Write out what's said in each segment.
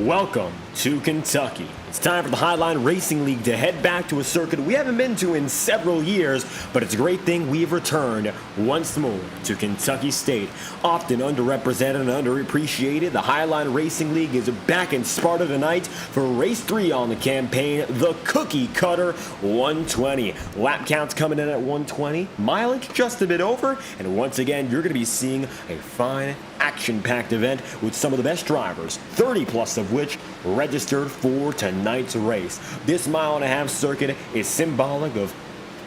Welcome to Kentucky. It's time for the Highline Racing League to head back to a circuit we haven't been to in several years, but it's a great thing we've returned once more to Kentucky State. Often underrepresented and underappreciated, the Highline Racing League is back in Sparta tonight for race 3 on the campaign, the Cookie Cutter 120. Lap counts coming in at 120, mileage just a bit over, and once again, you're going to be seeing a fine, action-packed event with some of the best drivers, 30 plus of which registered for tonight's race. This mile-and-a-half circuit is symbolic of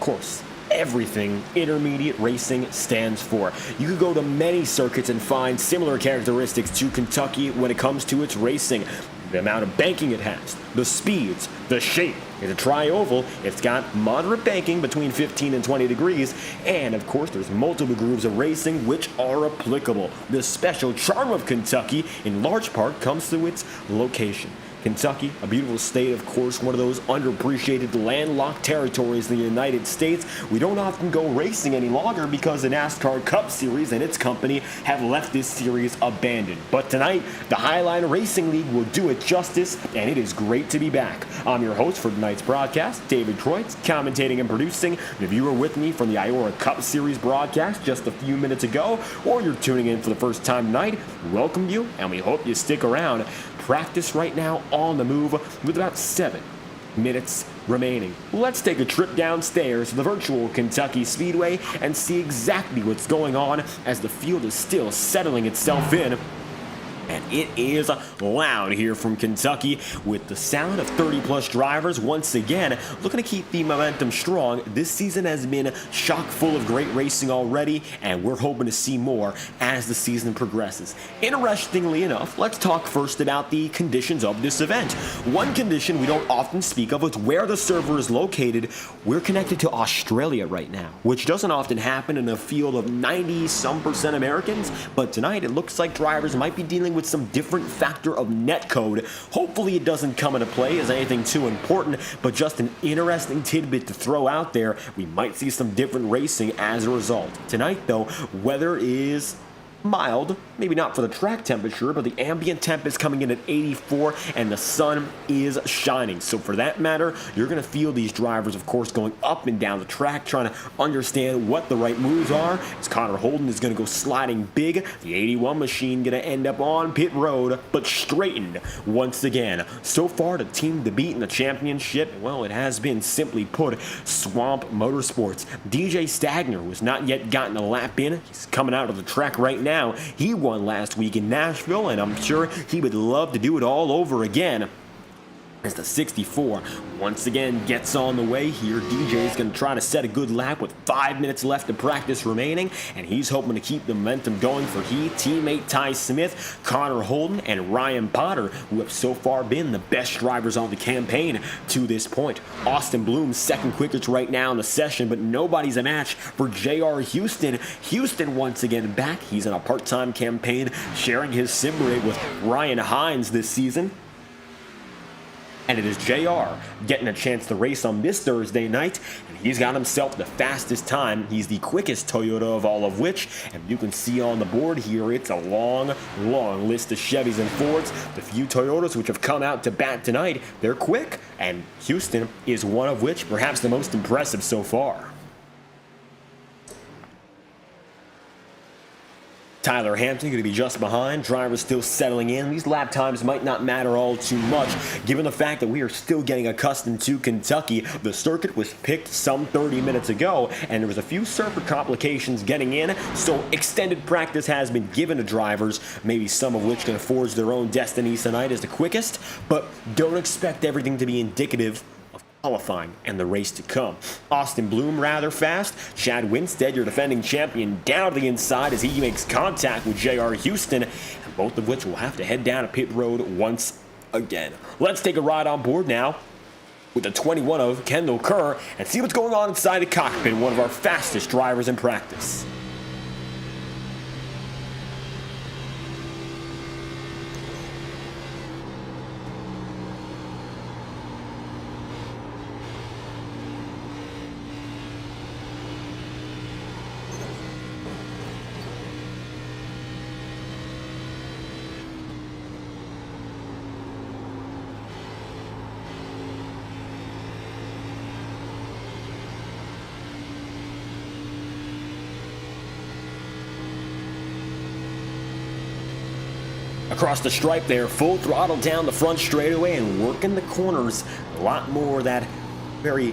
course, everything intermediate racing stands for. You could go to many circuits and find similar characteristics to Kentucky when it comes to its racing. The amount of banking it has, the speeds, the shape. It's a tri-oval. It's got moderate banking between 15 and 20 degrees. And of course, there's multiple grooves of racing which are applicable. The special charm of Kentucky, in large part, comes to its location. Kentucky, a beautiful state, of course, one of those underappreciated landlocked territories in the United States. We don't often go racing any longer because the NASCAR Cup Series and its company have left this series abandoned. But tonight, the Highline Racing League will do it justice, and it is great to be back. I'm your host for tonight's broadcast, David Troitz, commentating and producing. If you were with me from the Iora Cup Series broadcast just a few minutes ago, or you're tuning in for the first time tonight, welcome you, and we hope you stick around. Practice right now on the move with about 7 minutes remaining. Let's take a trip downstairs to the virtual Kentucky Speedway and see exactly what's going on as the field is still settling itself in. And it is loud here from Kentucky with the sound of 30-plus drivers once again looking to keep the momentum strong. This season has been chock full of great racing already, and we're hoping to see more as the season progresses. Interestingly enough, let's talk first about the conditions of this event. One condition we don't often speak of is where the server is located. We're connected to Australia right now, which doesn't often happen in a field of 90-some% Americans, but tonight it looks like drivers might be dealing with some different factor of netcode. Hopefully it doesn't come into play as anything too important, but just an interesting tidbit to throw out there. We might see some different racing as a result. Tonight though, weather is mild, maybe not for the track temperature, but the ambient temp is coming in at 84 and the sun is shining. So for that matter, you're going to feel these drivers, of course, going up and down the track, trying to understand what the right moves are. As Connor Holden is going to go sliding big, the 81 machine going to end up on pit road, but straightened once again. So far, the team to beat in the championship, well, it has been, simply put, Swamp Motorsports. DJ Stagner, who has not yet gotten a lap in, he's coming out of the track right now. He won last week in Nashville, and I'm sure he would love to do it all over again. As the 64 once again gets on the way here, DJ is going to try to set a good lap with 5 minutes left of practice remaining, and he's hoping to keep the momentum going for teammate Ty Smith, Connor Holden, and Ryan Potter, who have so far been the best drivers on the campaign to this point. Austin Bloom's second quickest right now in the session, but nobody's a match for J.R. Houston. Houston once again back. He's in a part-time campaign, sharing his sim rig with Ryan Hines this season. And it is JR getting a chance to race on this Thursday night, and he's got himself the fastest time. He's the quickest Toyota of all of which, and you can see on the board here, it's a long, long list of Chevys and Fords. The few Toyotas which have come out to bat tonight, they're quick, and Houston is one of which, perhaps the most impressive so far. Tyler Hampton going to be just behind. Drivers still settling in. These lap times might not matter all too much, given the fact that we are still getting accustomed to Kentucky. The circuit was picked some 30 minutes ago, and there was a few circuit complications getting in, so extended practice has been given to drivers, maybe some of which can forge their own destinies tonight as the quickest, but don't expect everything to be indicative qualifying and the race to come. Austin Bloom rather fast. Chad Winstead, your defending champion, down to the inside as he makes contact with J.R. Houston, and both of which will have to head down a pit road once again. Let's take a ride on board now with the 21 of Kendall Kerr and see what's going on inside the cockpit, one of our fastest drivers in practice. Across the stripe there, full throttle down the front straightaway and working the corners. A lot more of that very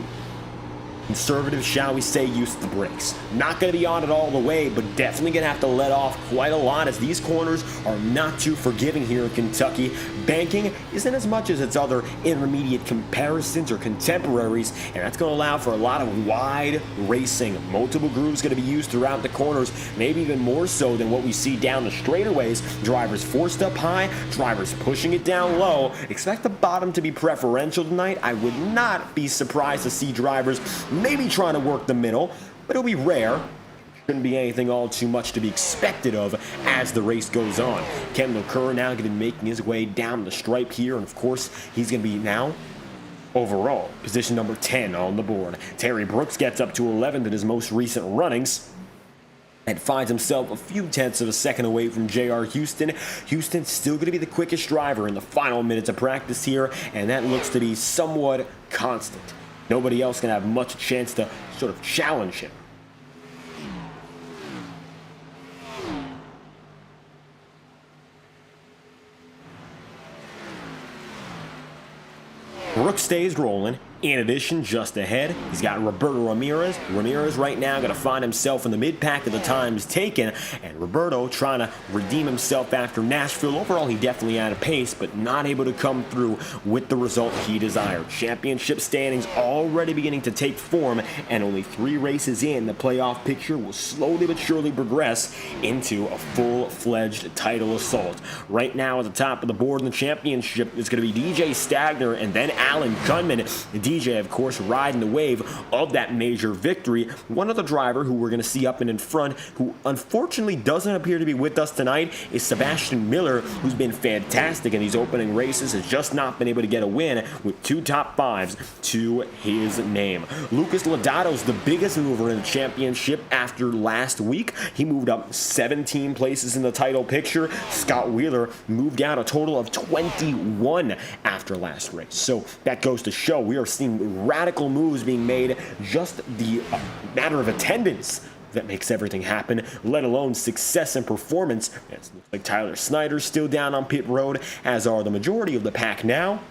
conservative, shall we say, use of the brakes. Not going to be on it all the way, but definitely going to have to let off quite a lot as these corners are not too forgiving here in Kentucky. Banking isn't as much as its other intermediate comparisons or contemporaries, and that's going to allow for a lot of wide racing. Multiple grooves going to be used throughout the corners, maybe even more so than what we see down the straightaways. Drivers forced up high, drivers pushing it down low. Expect the bottom to be preferential tonight. I would not be surprised to see drivers maybe trying to work the middle, but it'll be rare. Shouldn't be anything all too much to be expected of as the race goes on. Kendall Kerr now going to be making his way down the stripe here, and of course, he's going to be now overall position number 10 on the board. Terry Brooks gets up to 11th in his most recent runnings and finds himself a few tenths of a second away from J.R. Houston. Houston's still going to be the quickest driver in the final minutes of practice here, and that looks to be somewhat constant. Nobody else can have much chance to sort of challenge him. Brooks stays rolling. In addition, just ahead, he's got Roberto Ramirez. Ramirez right now going to find himself in the mid-pack of the times taken, and Roberto trying to redeem himself after Nashville. Overall, he definitely had a pace, but not able to come through with the result he desired. Championship standings already beginning to take form, and only 3 races in, the playoff picture will slowly but surely progress into a full-fledged title assault. Right now, at the top of the board in the championship is going to be DJ Stagner and then Alan Gunman. DJ, of course, riding the wave of that major victory. One other driver who we're going to see up and in front, who unfortunately doesn't appear to be with us tonight, is Sebastian Miller, who's been fantastic in these opening races, has just not been able to get a win with 2 top 5s to his name. Lucas Lodato's the biggest mover in the championship after last week. He moved up 17 places in the title picture. Scott Wheeler moved down a total of 21 after last race. So that goes to show we are seeing radical moves being made. Just the matter of attendance that makes everything happen, let alone success and performance. It looks like Tyler Snyder's still down on pit road, as are the majority of the pack now.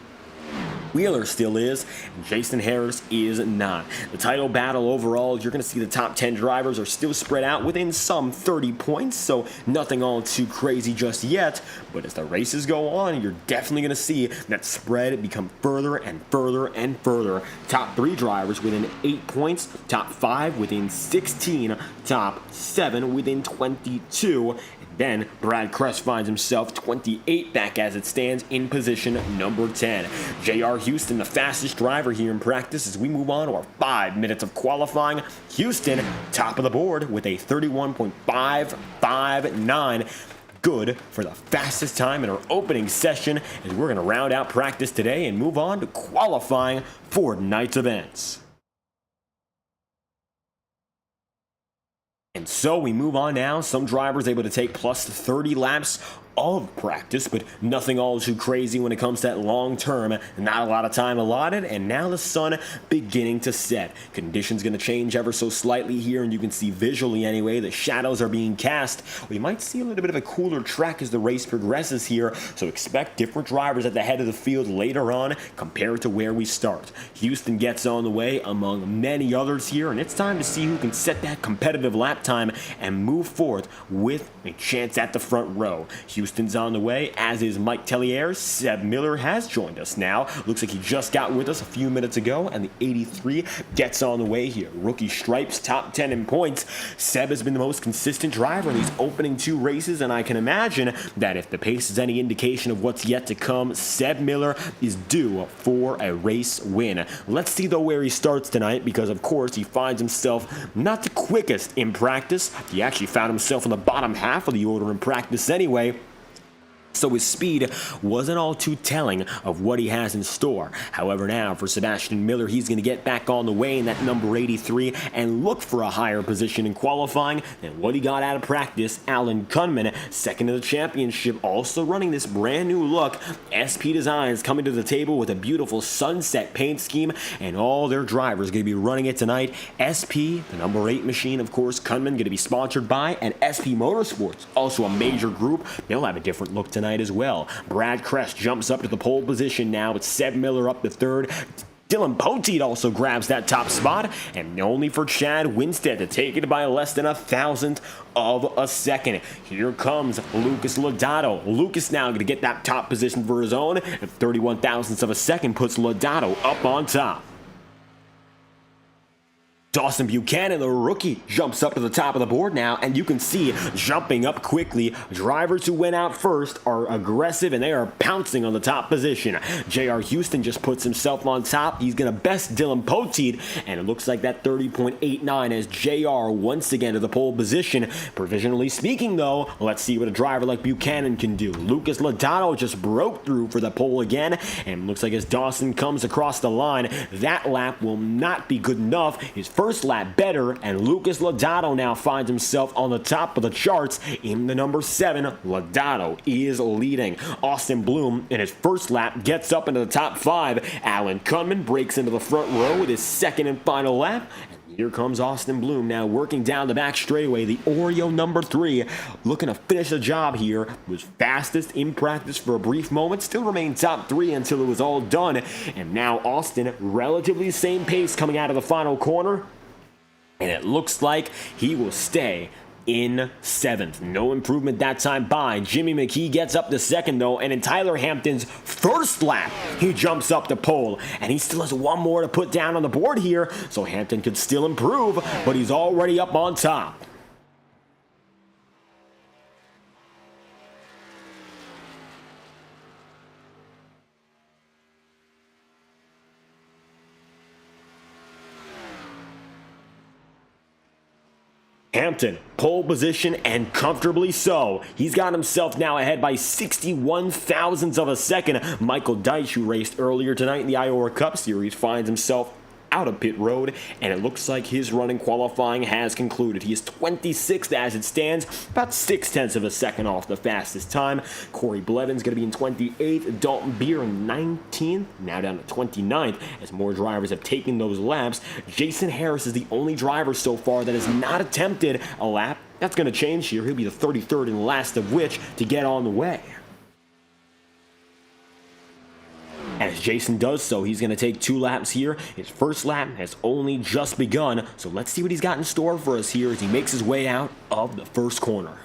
Wheeler still is, and Jason Harris is not. The title battle overall, you're going to see the top 10 drivers are still spread out within some 30 points, so nothing all too crazy just yet. But as the races go on, you're definitely going to see that spread become further and further and further. Top 3 drivers within 8 points, top 5 within 16, top 7 within 22. Then Brad Kress finds himself 28 back as it stands in position number 10. J.R. Houston, the fastest driver here in practice as we move on to our 5 minutes of qualifying. Houston, top of the board with a 31.559. Good for the fastest time in our opening session, as we're going to round out practice today and move on to qualifying for tonight's events. And so we move on now. Some drivers able to take plus 30 laps of practice, but nothing all too crazy when it comes to that long term. Not a lot of time allotted, and now the sun beginning to set. Conditions going to change ever so slightly here, and you can see visually anyway, the shadows are being cast. We might see a little bit of a cooler track as the race progresses here, so expect different drivers at the head of the field later on compared to where we start. Houston gets on the way among many others here, and it's time to see who can set that competitive lap time and move forth with a chance at the front row. Houston's on the way, as is Mike Tellier. Seb Miller has joined us now. Looks like he just got with us a few minutes ago, and the 83 gets on the way here. Rookie Stripes, top 10 in points. Seb has been the most consistent driver in these opening 2 races, and I can imagine that if the pace is any indication of what's yet to come, Seb Miller is due for a race win. Let's see, though, where he starts tonight, because, of course, he finds himself not the quickest in practice. He actually found himself in the bottom half of the order in practice anyway. So his speed wasn't all too telling of what he has in store. However, now for Sebastian Miller, he's going to get back on the way in that number 83 and look for a higher position in qualifying than what he got out of practice. Alan Kunman, second in the championship, also running this brand new look. SP Designs coming to the table with a beautiful sunset paint scheme, and all their drivers going to be running it tonight. SP, the number 8 machine, of course, Kunman going to be sponsored by, and SP Motorsports, also a major group. They'll have a different look tonight tonight as well. Brad Crest jumps up to the pole position now with Seb Miller up to third. Dylan Poteet also grabs that top spot, and only for Chad Winstead to take it by less than 1,000th of a second. Here comes Lucas Lodato. Lucas now going to get that top position for his own, and 31 thousandths of a second puts Lodato up on top. Dawson Buchanan, the rookie, jumps up to the top of the board now, and you can see jumping up quickly. Drivers who went out first are aggressive, and they are pouncing on the top position. J.R. Houston just puts himself on top. He's going to best Dylan Poteet, and it looks like that 30.89 as J.R. once again to the pole position. Provisionally speaking, though, let's see what a driver like Buchanan can do. Lucas Lodato just broke through for the pole again, and looks like as Dawson comes across the line, that lap will not be good enough. His first lap better, and Lucas Lodato now finds himself on the top of the charts in the number 7. Lodato is leading. Austin Bloom in his first lap gets up into the top 5. Alan Cunman breaks into the front row with his second and final lap. Here comes Austin Bloom now working down the back straightaway. The Oreo number 3 looking to finish the job here. Was fastest in practice for a brief moment. Still remained top 3 until it was all done. And now Austin relatively the same pace coming out of the final corner. And it looks like he will stay in 7th. No improvement that time by Jimmy McKee. Gets up to 2nd though, and in Tyler Hampton's first lap, he jumps up the pole, and he still has one more to put down on the board here, so Hampton could still improve, but he's already up on top. Hampton, pole position, and comfortably so. He's got himself now ahead by 61 thousandths of a second. Michael Deitch, who raced earlier tonight in the Iowa Cup Series, finds himself out of pit road, and it looks like his run in qualifying has concluded. He is 26th as it stands, about 0.6 of a second off the fastest time. Corey Blevins going to be in 28th, Dalton Beer in 19th, now down to 29th as more drivers have taken those laps. Jason Harris is the only driver so far that has not attempted a lap. That's going to change here. He'll be the 33rd and last of which to get on the way. As Jason does so, he's going to take 2 laps here. His first lap has only just begun, so let's see what he's got in store for us here as he makes his way out of the first corner.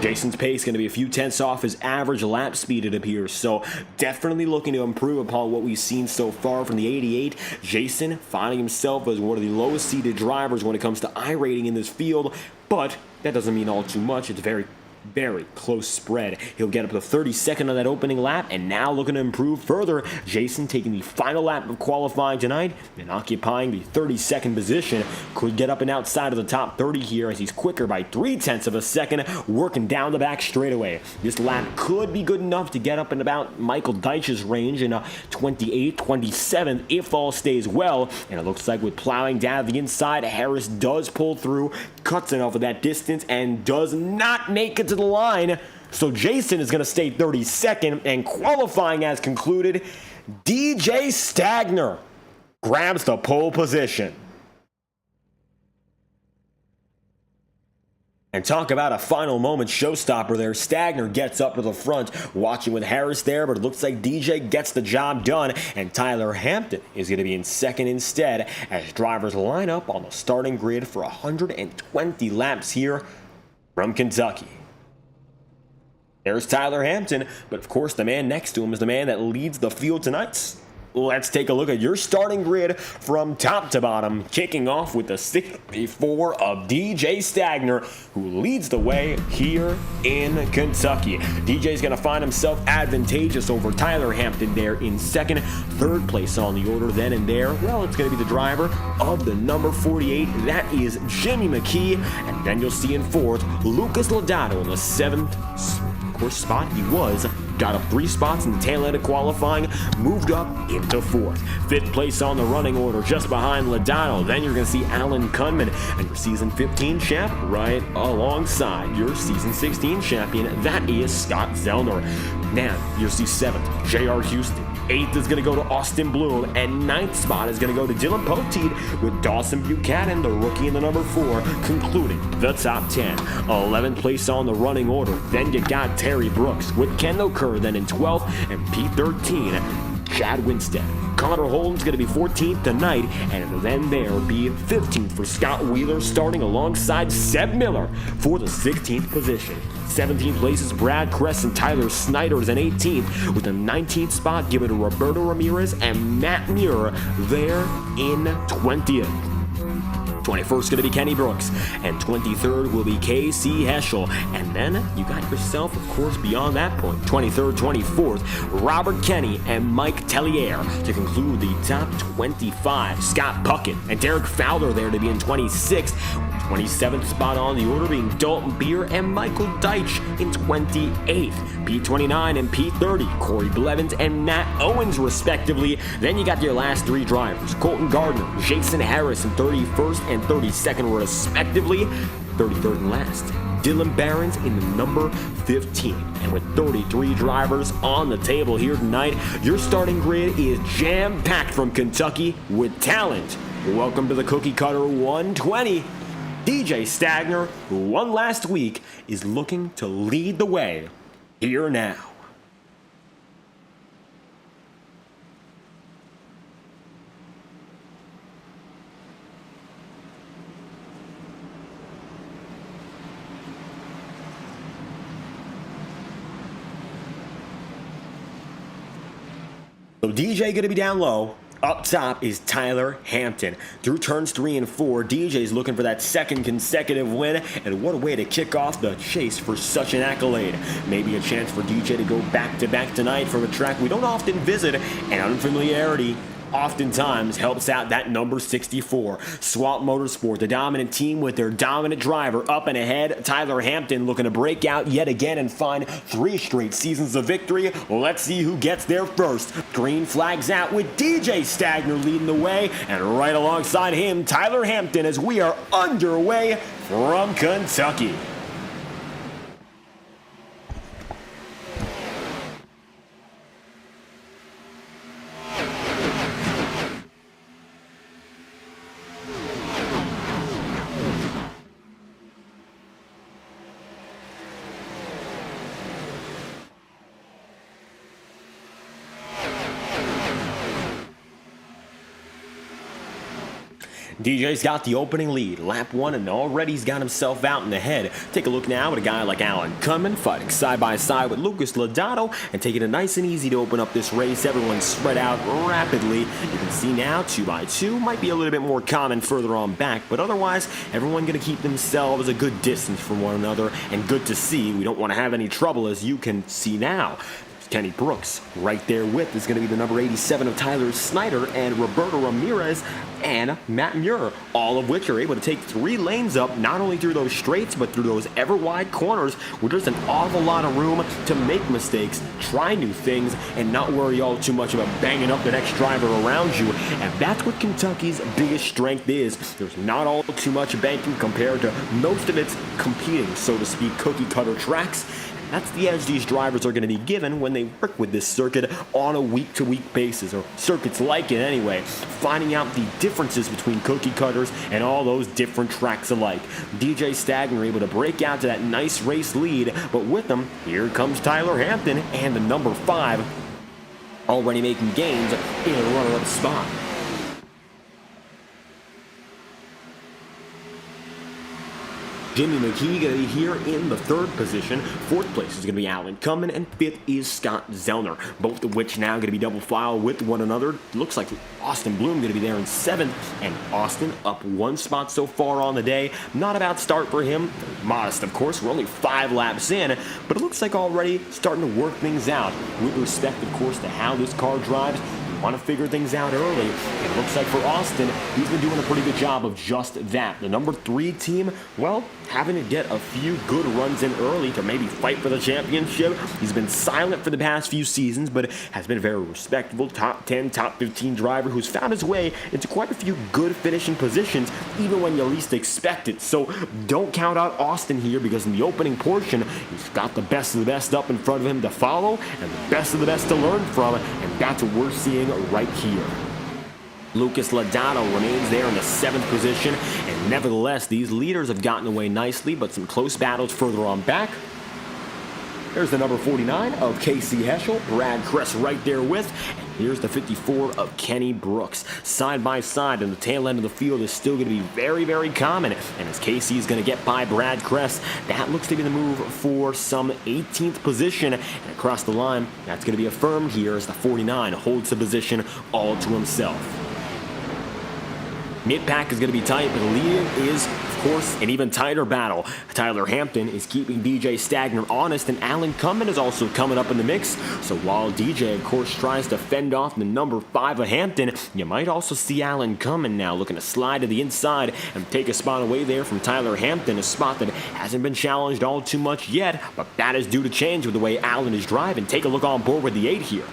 Jason's pace going to be a few tenths off his average lap speed, it appears, so definitely looking to improve upon what we've seen so far from the 88. Jason finding himself as one of the lowest seeded drivers when it comes to iRating in this field, but that doesn't mean all too much. It's very close spread. He'll get up to 32nd on that opening lap, and now looking to improve further. Jason taking the final lap of qualifying tonight and occupying the 32nd position. Could get up and outside of the top 30 here as he's quicker by 0.3 of a second, working down the back straightaway. This lap could be good enough to get up in about Michael Deitch's range in 28th, 27th if all stays well, and it looks like with plowing down the inside, Harris does pull through, cuts enough of that distance, and does not make it to the line. So Jason is going to stay 32nd, and qualifying has concluded. DJ Stagner grabs the pole position. And talk about a final moment showstopper there. Stagner gets up to the front, watching with Harris there, but it looks like DJ gets the job done, and Tyler Hampton is going to be in 2nd instead as drivers line up on the starting grid for 120 laps here from Kentucky. There's Tyler Hampton, but of course the man next to him is the man that leads the field tonight. Let's take a look at your starting grid from top to bottom, kicking off with the 64 of DJ Stagner, who leads the way here in Kentucky. DJ's going to find himself advantageous over Tyler Hampton there in 2nd. 3rd place on the order then and there, well, it's going to be the driver of the number 48. That is Jimmy McKee. And then you'll see in 4th, Lucas Lodato in the 7th spot. He got up 3 spots in the tail end of qualifying, moved up into 4th. 5th place on the running order, just behind Lodato. Then you're going to see Alan Cunman and your season 15 champ right alongside your season 16 champion. That is Scott Zellner. Now you'll see 7th, J.R. Houston. 8th is going to go to Austin Bloom, and 9th spot is going to go to Dylan Poteet with Dawson Buchanan, the rookie in the number 4, concluding the top 10. 11th place on the running order. Then you got Terry Brooks with Kendall Kerr then in 12th, and P13, Chad Winstead. Connor Holden's going to be 14th tonight, and then there be 15th for Scott Wheeler, starting alongside Seb Miller for the 16th position. 17th place is Brad Kress and Tyler Snyder's in 18th, with the 19th spot given to Roberto Ramirez and Matt Muir there in 20th. 21st is going to be Kenny Brooks, and 23rd will be Casey Heschel. And then you got yourself, of course, beyond that point, 23rd, 24th, Robert Kenny and Mike Tellier to conclude the top 25. Scott Puckett and Derek Fowler there to be in 26th. 27th spot on the order being Dalton Beer and Michael Deitch in 28th. P29 and P30, Corey Blevins and Matt Owens respectively. Then you got your last 3 drivers, Colton Gardner, Jason Harris in 31st and 32nd respectively. 33rd and last, Dylan Barons in the number 15. And with 33 drivers on the table here tonight, your starting grid is jam-packed from Kentucky with talent. Welcome to the Cookie Cutter 120. DJ Stagner, who won last week, is looking to lead the way here now. So DJ gonna be down low. Up top is Tyler Hampton. Through turns 3 and 4, DJ's looking for that second consecutive win, and what a way to kick off the chase for such an accolade. Maybe a chance for DJ to go back-to-back tonight from a track we don't often visit, and unfamiliarity oftentimes helps out that number 64. Swamp Motorsport, the dominant team with their dominant driver up and ahead. Tyler Hampton looking to break out yet again and find 3 straight seasons of victory. Well, let's see who gets there first. Green flags out with DJ Stagner leading the way, and right alongside him, Tyler Hampton, as we are underway from Kentucky. DJ's got the opening lead, lap 1, and already he's got himself out in the head. Take a look now at a guy like Alan Cunman fighting side by side with Lucas Lodato and taking it nice and easy to open up this race. Everyone's spread out rapidly. You can see now 2 by 2 might be a little bit more common further on back, but otherwise everyone going to keep themselves a good distance from one another, and good to see. We don't want to have any trouble, as you can see now. Kenny Brooks right there with is going to be the number 87 of Tyler Snyder and Roberto Ramirez and Matt Muir, all of which are able to take 3 lanes up, not only through those straights, but through those ever-wide corners where there's an awful lot of room to make mistakes, try new things, and not worry all too much about banging up the next driver around you. And that's what Kentucky's biggest strength is. There's not all too much banking compared to most of its competing, so to speak, cookie-cutter tracks. That's the edge these drivers are going to be given when they work with this circuit on a week-to-week basis, or circuits like it anyway, finding out the differences between cookie cutters and all those different tracks alike. DJ Stagner able to break out to that nice race lead, but with them, here comes Tyler Hampton and the number 5 already making gains in a runner-up spot. Jimmy McKee going to be here in the 3rd position. 4th place is going to be Alan Cummin, and 5th is Scott Zellner, both of which now going to be double file with one another. Looks like Austin Bloom going to be there in 7th, and Austin up 1 spot so far on the day. Not a bad start for him. Modest, of course. We're only 5 laps in, but it looks like already starting to work things out with respect, of course, to how this car drives. You want to figure things out early. And it looks like for Austin, he's been doing a pretty good job of just that. The number 3 team, well, having to get a few good runs in early to maybe fight for the championship. He's been silent for the past few seasons, but has been a very respectable top 10, top 15 driver who's found his way into quite a few good finishing positions, even when you least expect it. So don't count out Austin here, because in the opening portion, he's got the best of the best up in front of him to follow and the best of the best to learn from, and that's what we're seeing right here. Lucas Ladato remains there in the 7th position, and nevertheless, these leaders have gotten away nicely, but some close battles further on back. There's the number 49 of Casey Heschel, Brad Kress right there with, and here's the 54 of Kenny Brooks. Side by side, and the tail end of the field is still going to be very, very common, and as Casey is going to get by Brad Kress, that looks to be the move for some 18th position, and across the line, that's going to be affirmed here as the 49 holds the position all to himself. Mid-pack is going to be tight, but the lead is, of course, an even tighter battle. Tyler Hampton is keeping DJ Stagner honest, and Alan Cummins is also coming up in the mix. So while DJ, of course, tries to fend off the number 5 of Hampton, you might also see Alan Cummins now looking to slide to the inside and take a spot away there from Tyler Hampton, a spot that hasn't been challenged all too much yet, but that is due to change with the way Alan is driving. Take a look on board with the 8 here.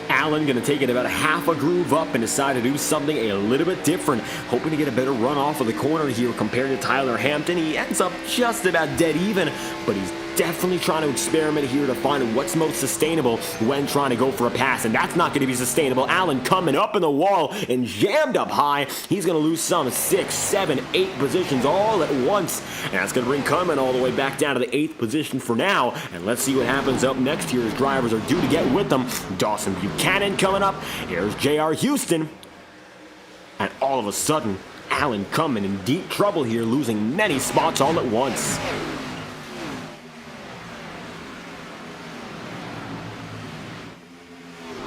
Allen going to take it about a half a groove up and decide to do something a little bit different, hoping to get a better run off of the corner here compared to Tyler Hampton. He ends up just about dead even, but he's definitely trying to experiment here to find what's most sustainable when trying to go for a pass, and that's not going to be sustainable. Allen coming up in the wall and jammed up high. He's going to lose some 6, 7, 8 positions all at once, and that's going to bring Cummins all the way back down to the 8th position for now. And let's see what happens up next here as drivers are due to get with them. Dawson Buchanan coming up. Here's J.R. Houston. And all of a sudden, Allen Cummins in deep trouble here, losing many spots all at once.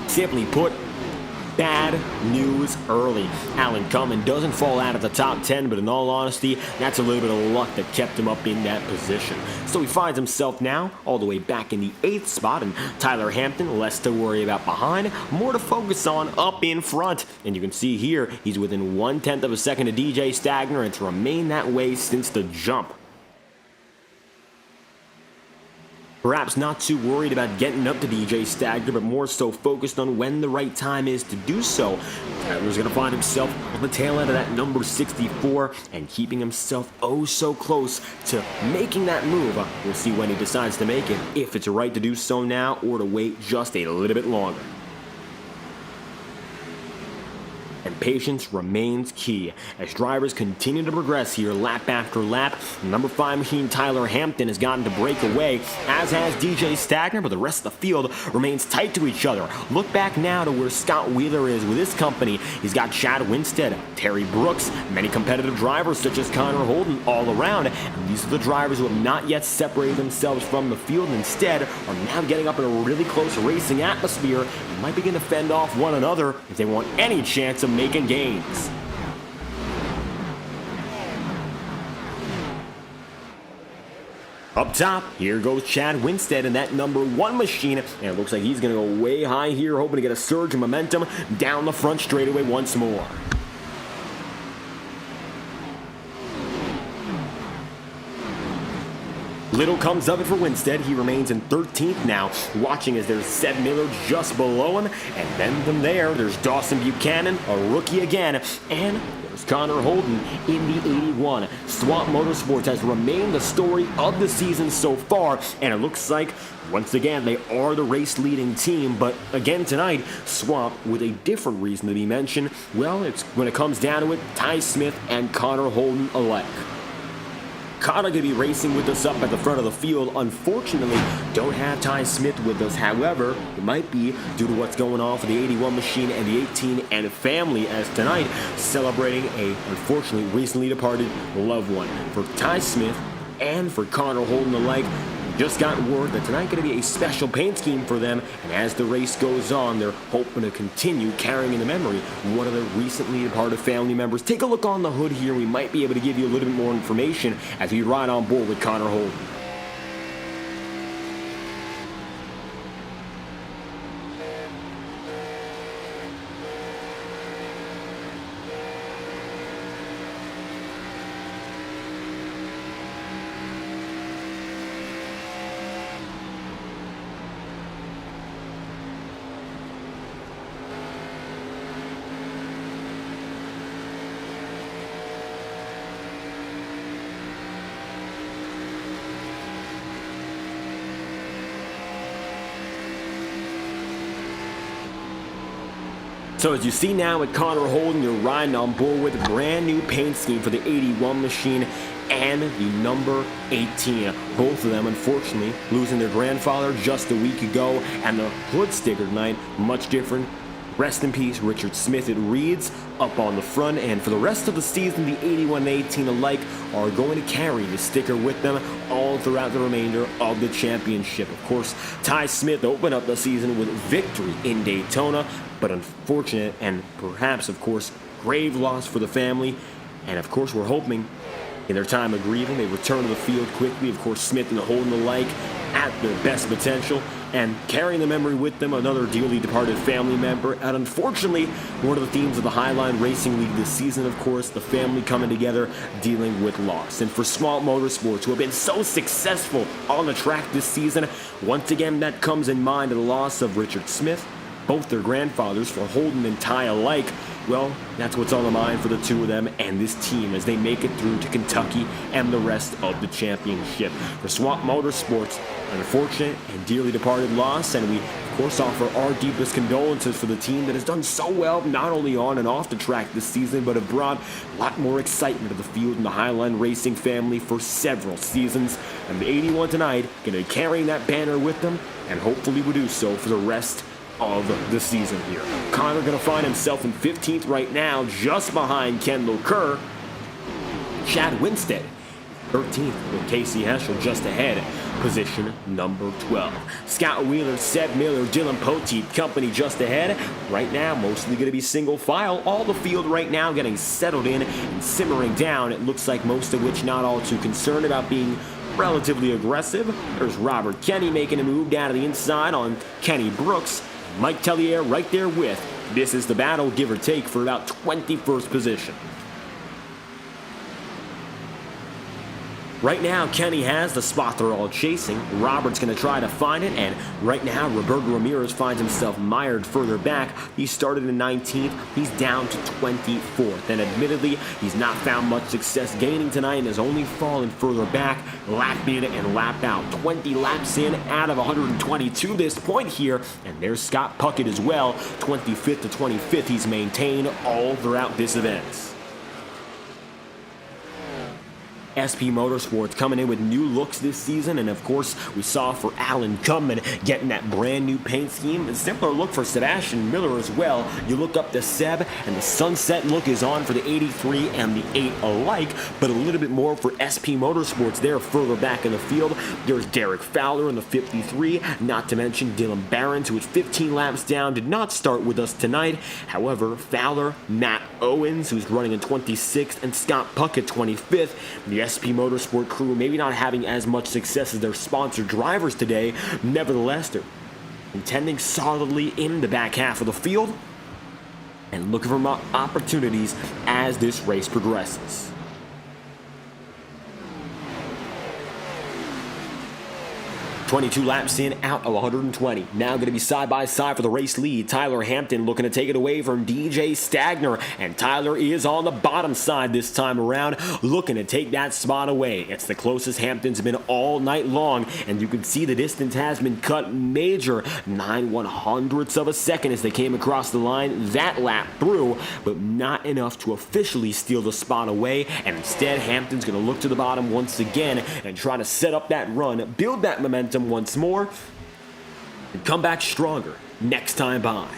Simply put, bad news early. Alan Cummins doesn't fall out of the top 10, but in all honesty, that's a little bit of luck that kept him up in that position. So he finds himself now all the way back in the 8th spot, and Tyler Hampton, less to worry about behind, more to focus on up in front. And you can see here, he's within 1/10 of a second of DJ Stagner, and it's remained that way since the jump. Perhaps not too worried about getting up to DJ Stagner, but more so focused on when the right time is to do so. Tyler's going to find himself on the tail end of that number 64 and keeping himself oh so close to making that move. We'll see when he decides to make it, if it's right to do so now or to wait just a little bit longer. And patience remains key as drivers continue to progress here lap after lap. Number 5 machine Tyler Hampton has gotten to break away, as has DJ Stagner, but the rest of the field remains tight to each other. Look back now to where Scott Wheeler is with his company. He's got Chad Winstead, Terry Brooks, many competitive drivers such as Connor Holden all around. And these are the drivers who have not yet separated themselves from the field and instead are now getting up in a really close racing atmosphere and might begin to fend off one another if they want any chance of making gains. Up top, here goes Chad Winstead in that number 1 machine, and it looks like he's going to go way high here, hoping to get a surge of momentum down the front straightaway once more. Little comes of it for Winstead. He remains in 13th now, watching as there's Seb Miller just below him, and then from there's Dawson Buchanan, a rookie again, and there's Connor Holden in the 81. Swamp Motorsports has remained the story of the season so far, and it looks like, once again, they are the race-leading team, but again tonight, Swamp, with a different reason to be mentioned, well, it's when it comes down to it, Ty Smith and Connor Holden alike. Connor going to be racing with us up at the front of the field. Unfortunately, don't have Ty Smith with us. However, it might be due to what's going on for the 81 machine and the 18 and family, as tonight celebrating a, unfortunately, recently departed loved one. For Ty Smith and for Connor Holden alike, Just got word that tonight going to be a special paint scheme for them, and as the race goes on, they're hoping to continue carrying in the memory one of their recently departed family members. Take a look on the hood here. We might be able to give you a little bit more information as we ride on board with Connor Holden. So as you see now with Connor Holden, you're riding on board with a brand new paint scheme for the 81 machine and the number 18. Both of them, unfortunately, losing their grandfather just a week ago, and the hood sticker tonight, much different. Rest in peace, Richard Smith. It reads up on the front, and for the rest of the season, the 81 and 18 alike are going to carry the sticker with them all throughout the remainder of the championship. Of course, Ty Smith opened up the season with victory in Daytona, but unfortunate and perhaps, of course, grave loss for the family. And of course, we're hoping in their time of grieving, they return to the field quickly. Of course, Smith and Holden alike at their best potential, and carrying the memory with them, another dearly departed family member. And unfortunately, one of the themes of the Highline Racing League this season, of course, the family coming together, dealing with loss. And for Swamp Motorsports, who have been so successful on the track this season, once again, that comes in mind the loss of Richard Smith, both their grandfathers, for Holden and Ty alike. Well, that's what's on the mind for the two of them and this team as they make it through to Kentucky and the rest of the championship. For Swamp Motorsports, an unfortunate and dearly departed loss, and we, of course, offer our deepest condolences for the team that has done so well, not only on and off the track this season, but have brought a lot more excitement to the field and the Highline Racing family for several seasons. And the 81 tonight going to be carrying that banner with them, and hopefully will do so for the rest of the season here. Connor going to find himself in 15th right now, just behind Kendall Kerr. Chad Winstead 13th, with Casey Heschel just ahead, position number 12. Scott Wheeler, Seb Miller, Dylan Poteet, company just ahead. Right now, mostly going to be single file. All the field right now getting settled in and simmering down. It looks like most of which not all too concerned about being relatively aggressive. There's Robert Kenny making a move down to the inside on Kenny Brooks. Mike Tellier right there with. This is the battle, give or take, for about 21st position. Right now, Kenny has the spot they're all chasing. Robert's going to try to find it, and right now, Roberto Ramirez finds himself mired further back. He started in 19th. He's down to 24th, and admittedly, he's not found much success gaining tonight and has only fallen further back, lap in and lap out. 20 laps in out of 122 this point here, and there's Scott Puckett as well. 25th to 25th he's maintained all throughout this event. SP Motorsports coming in with new looks this season, and of course we saw for Alan Cummin getting that brand new paint scheme. A similar look for Sebastian Miller as well. You look up to Seb, and the sunset look is on for the 83 and the 8 alike, but a little bit more for SP Motorsports there further back in the field. There's Derek Fowler in the 53, not to mention Dylan Barons, who was 15 laps down, did not start with us tonight. However, Fowler, Matt Owens, who's running in 26th, and Scott Puckett 25th. The SP Motorsport crew maybe not having as much success as their sponsored drivers today. Nevertheless, they're contending solidly in the back half of the field and looking for opportunities as this race progresses. 22 laps in, out of 120. Now going to be side by side for the race lead. Tyler Hampton looking to take it away from DJ Stagner. And Tyler is on the bottom side this time around, looking to take that spot away. It's the closest Hampton's been all night long. And you can see the distance has been cut major. 9/100ths of a second as they came across the line that lap through, but not enough to officially steal the spot away. And instead, Hampton's going to look to the bottom once again and try to set up that run, build that momentum once more, and come back stronger next time by.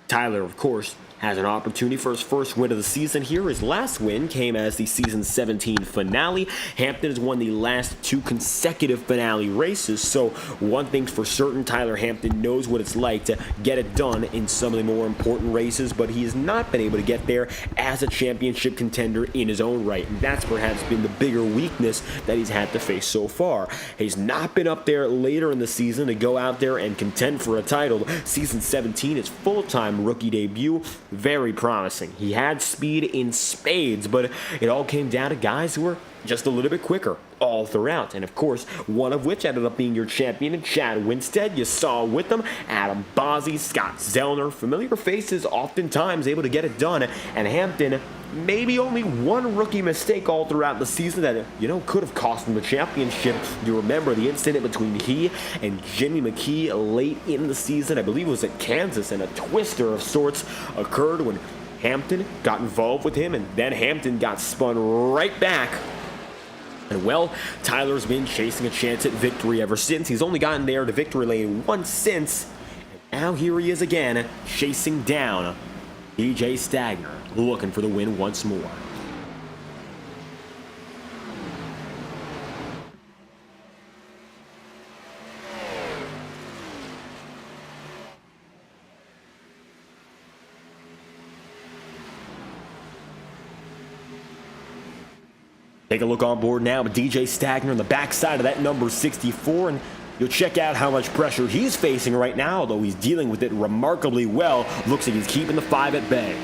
Tyler, of course, has an opportunity for his first win of the season here. His last win came as the season 17 finale. Hampton has won the last 2 consecutive finale races, so one thing's for certain, Tyler Hampton knows what it's like to get it done in some of the more important races, but he has not been able to get there as a championship contender in his own right, and that's perhaps been the bigger weakness that he's had to face so far. He's not been up there later in the season to go out there and contend for a title. Season 17, his full-time rookie debut, very promising. He had speed in spades, but it all came down to guys who were just a little bit quicker all throughout, and of course, one of which ended up being your champion in Chad Winstead. You saw with them Adam Bozzi, Scott Zellner, familiar faces, oftentimes able to get it done, and Hampton, maybe only one rookie mistake all throughout the season that, could have cost him the championship. You remember the incident between he and Jimmy McKee late in the season, I believe it was at Kansas, and a twister of sorts occurred when Hampton got involved with him, and then Hampton got spun right back. And well, Tyler's been chasing a chance at victory ever since. He's only gotten there to victory lane once since. And now here he is again, chasing down DJ Stagner, looking for the win once more. Take a look on board now with DJ Stagner on the backside of that number 64, and you'll check out how much pressure he's facing right now, although he's dealing with it remarkably well. Looks like he's keeping the 5 at bay.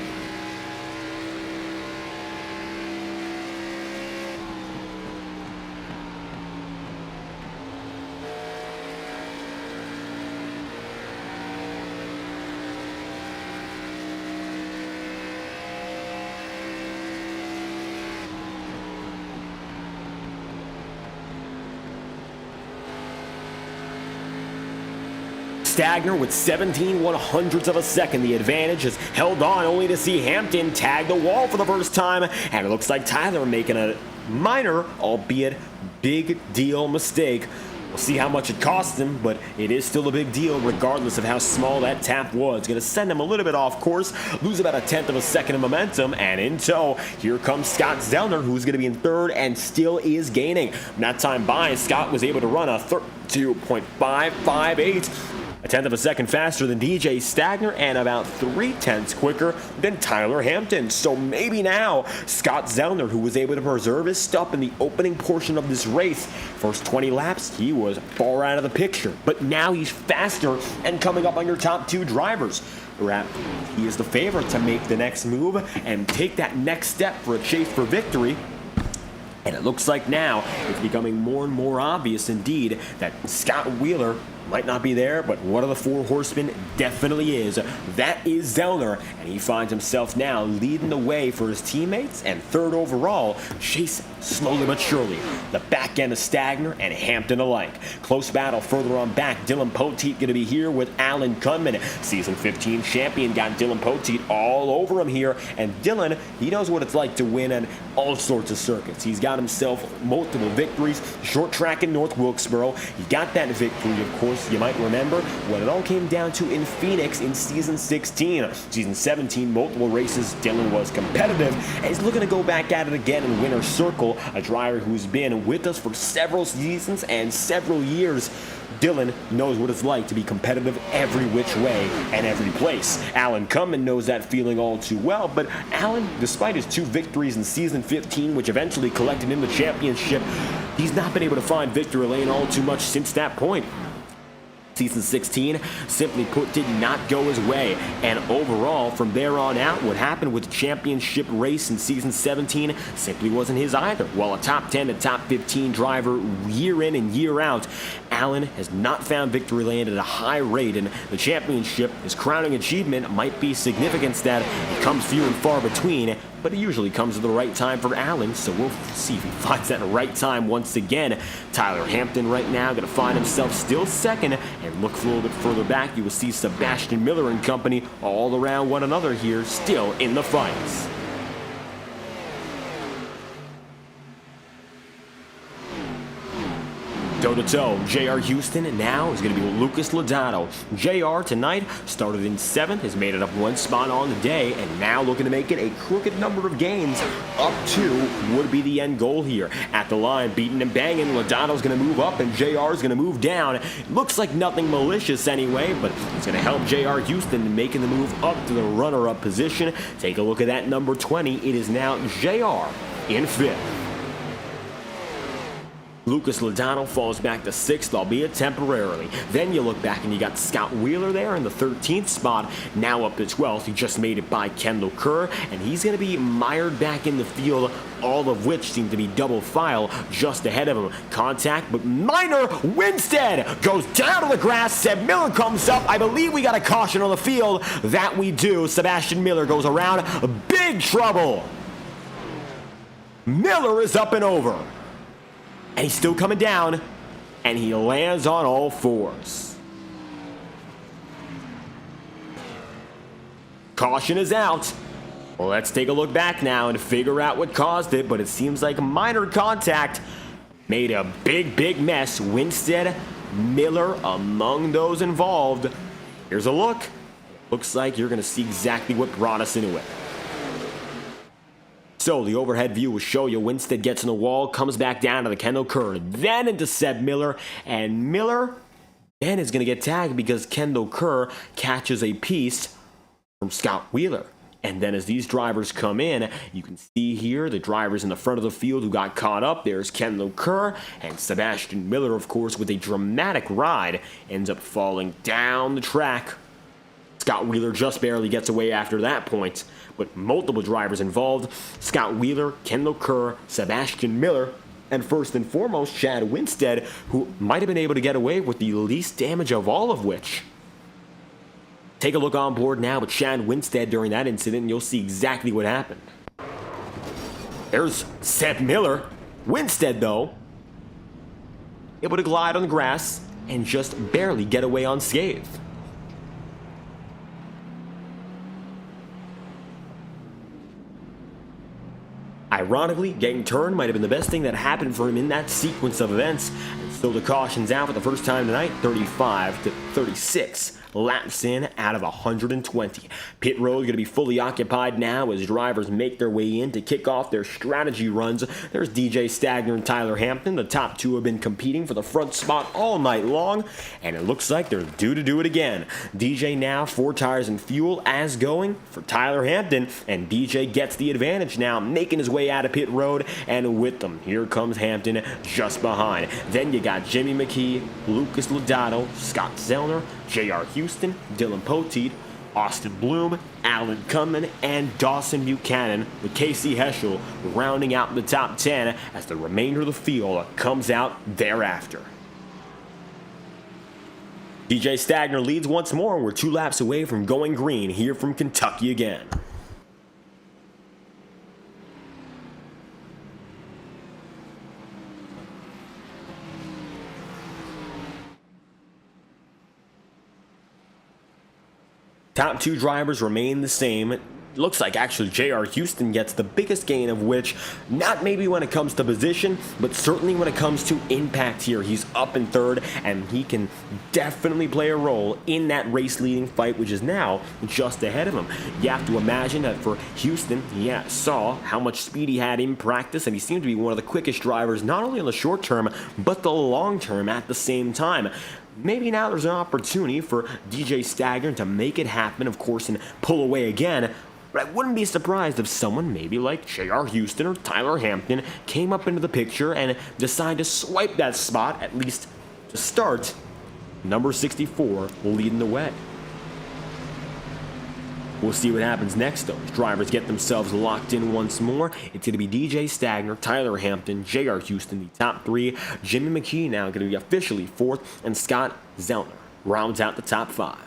Stagner with 17/100ths of a second. The advantage has held on only to see Hampton tag the wall for the first time, and it looks like Tyler making a minor, albeit big deal mistake. We'll see how much it costs him, but it is still a big deal regardless of how small that tap was. Going to send him a little bit off course, lose about 1/10 of a second of momentum, and in tow, here comes Scott Zellner, who's going to be in third and still is gaining. From that time by, Scott was able to run a 32.558. 1/10 of a second faster than DJ Stagner and about 3/10 quicker than Tyler Hampton. So maybe now Scott Zellner, who was able to preserve his stuff in the opening portion of this race, first 20 laps, he was far out of the picture. But now he's faster and coming up on your top 2 drivers. Perhaps he is the favorite to make the next move and take that next step for a chase for victory. And it looks like now it's becoming more and more obvious indeed that Scott Wheeler might not be there, but one of the 4 horsemen definitely is. That is Zellner, and he finds himself now leading the way for his teammates, and third overall, chasing slowly but surely the back end of Stagner and Hampton alike. Close battle further on back. Dylan Poteet going to be here with Alan Kunman. Season 15 champion got Dylan Poteet all over him here, and Dylan, he knows what it's like to win on all sorts of circuits. He's got himself multiple victories, short track in North Wilkesboro. He got that victory, of course, you might remember what it all came down to in Phoenix in Season 16. Season 17, multiple races, Dylan was competitive, and he's looking to go back at it again in Winner's Circle, a driver who's been with us for several seasons and several years. Dylan knows what it's like to be competitive every which way and every place. Alan Kunman knows that feeling all too well, but Alan, despite his 2 victories in Season 15, which eventually collected him the championship, he's not been able to find victory lane all too much since that point. Season 16, simply put, did not go his way. And overall, from there on out, what happened with the championship race in Season 17 simply wasn't his either. While a top 10 to top 15 driver year in and year out, Allen has not found victory lane at a high rate, and the championship, his crowning achievement, might be significant that it comes few and far between, but it usually comes at the right time for Allen, so we'll see if he finds that right time once again. Tyler Hampton right now going to find himself still second, and look a little bit further back, you will see Sebastian Miller and company all around one another here, still in the fights. Don't toe-to-toe. JR Houston now is going to be Lucas Lodato. JR tonight started in 7th, has made it up 1 spot on the day, and now looking to make it a crooked number of games. Up 2 would be the end goal here. At the line, beating and banging, Lodato's going to move up and JR is going to move down. Looks like nothing malicious anyway, but it's going to help JR Houston making the move up to the runner-up position. Take a look at that number 20. It is now JR in 5th. Lucas Lodato falls back to 6th, albeit temporarily. Then you look back and you got Scott Wheeler there in the 13th spot, now up to 12th. He just made it by Kendall Kerr, and he's going to be mired back in the field, all of which seem to be double file just ahead of him. Contact, but minor. Winstead goes down to the grass. Seb Miller comes up. I believe we got a caution on the field. That we do. Sebastian Miller goes around. Big trouble. Miller is up and over. And he's still coming down, and he lands on all 4s. Caution is out. Well, let's take a look back now and figure out what caused it, but it seems like minor contact made a big mess. Winstead, Miller among those involved. Here's a look. Looks like you're going to see exactly what brought us into it. So the overhead view will show you Winstead gets in the wall, comes back down to the Kendall Kerr, then into Seb Miller, and Miller then is going to get tagged because Kendall Kerr catches a piece from Scott Wheeler. And then as these drivers come in, you can see here the drivers in the front of the field who got caught up. There's Kendall Kerr, and Sebastian Miller, of course, with a dramatic ride, ends up falling down the track. Scott Wheeler just barely gets away after that point, with multiple drivers involved. Scott Wheeler, Kendall Kerr, Sebastian Miller, and first and foremost, Chad Winstead, who might have been able to get away with the least damage of all of which. Take a look on board now with Chad Winstead during that incident, and you'll see exactly what happened. There's Seb Miller. Winstead, though, able to glide on the grass and just barely get away unscathed. Ironically, getting turned might have been the best thing that happened for him in that sequence of events. And so the caution's out for the first time tonight, 35 to 36. Laps in out of 120. Pit road going to be fully occupied now as drivers make their way in to kick off their strategy runs. There's DJ Stagner and Tyler Hampton. The top 2 have been competing for the front spot all night long, and it looks like they're due to do it again. DJ now 4 tires and fuel as going for Tyler Hampton, and DJ gets the advantage now, making his way out of pit road, and with them, here comes Hampton just behind. Then you got Jimmy McKee, Lucas Lodato, Scott Zellner, JR Houston, Dylan Poteet, Austin Bloom, Alan Cunman, and Dawson Buchanan, with Casey Heschel rounding out the top 10 as the remainder of the field comes out thereafter. DJ Stagner leads once more, and we're 2 laps away from going green here from Kentucky again. Top 2 drivers remain the same. It looks like actually JR Houston gets the biggest gain of which, not maybe when it comes to position, but certainly when it comes to impact here. He's up in 3rd, and he can definitely play a role in that race-leading fight, which is now just ahead of him. You have to imagine that for Houston, saw how much speed he had in practice, and he seemed to be one of the quickest drivers, not only in the short term, but the long term at the same time. Maybe now there's an opportunity for DJ Stagner to make it happen, of course, and pull away again. But I wouldn't be surprised if someone maybe like JR Houston or Tyler Hampton came up into the picture and decided to swipe that spot, at least to start. Number 64 leading the way. We'll see what happens next, though. As drivers get themselves locked in once more, it's going to be DJ Stagner, Tyler Hampton, JR Houston, the top 3. Jimmy McKee now going to be officially 4th, and Scott Zellner rounds out the top 5.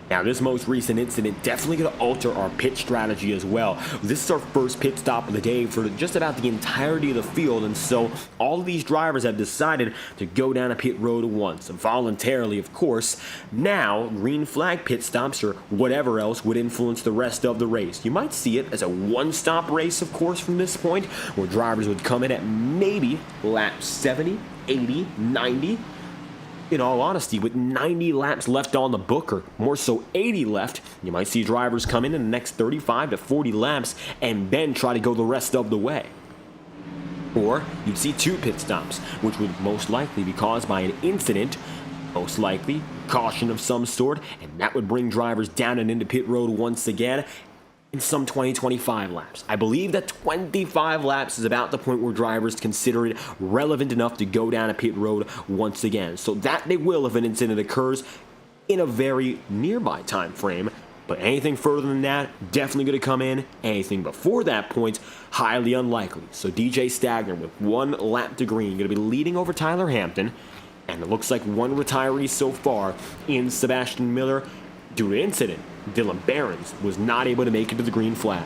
Now, this most recent incident definitely going to alter our pit strategy as well. This is our first pit stop of the day for just about the entirety of the field, and so all of these drivers have decided to go down a pit road once, voluntarily, of course. Now, green flag pit stops or whatever else would influence the rest of the race. You might see it as a one-stop race, of course, from this point, where drivers would come in at maybe lap 70, 80, 90. In all honesty, with 90 laps left on the book, or more so 80 left, you might see drivers come in the next 35 to 40 laps and then try to go the rest of the way. Or you'd see 2 pit stops, which would most likely be caused by an incident, most likely caution of some sort, and that would bring drivers down and into pit road once again in some 20-25 laps. I believe that 25 laps is about the point where drivers consider it relevant enough to go down a pit road once again. So that they will if an incident occurs in a very nearby time frame. But anything further than that, definitely going to come in. Anything before that point, highly unlikely. So DJ Stagner with 1 lap to green, going to be leading over Tyler Hampton. And it looks like 1 retiree so far in Sebastian Miller due to incident. Dylan Behrens was not able to make it to the green flag.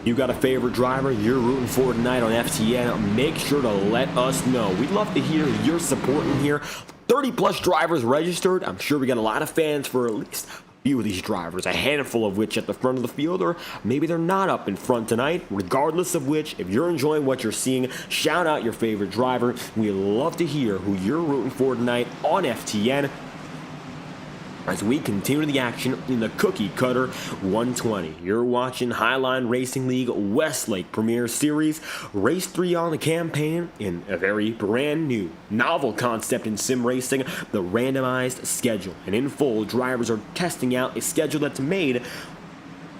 You got a favorite driver you're rooting for tonight on FTN, make sure to let us know. We'd love to hear your support in here. 30 plus drivers registered. I'm sure we got a lot of fans for at least few of these drivers, a handful of which at the front of the field, or maybe they're not up in front tonight. Regardless of which, if you're enjoying what you're seeing, shout out your favorite driver. We'd love to hear who you're rooting for tonight on FTN as we continue the action in the Cookie Cutter 120. You're watching Highline Racing League Westlake Premier Series, Race 3 on the campaign in a very brand new, novel concept in sim racing, the randomized schedule. And in full, drivers are testing out a schedule that's made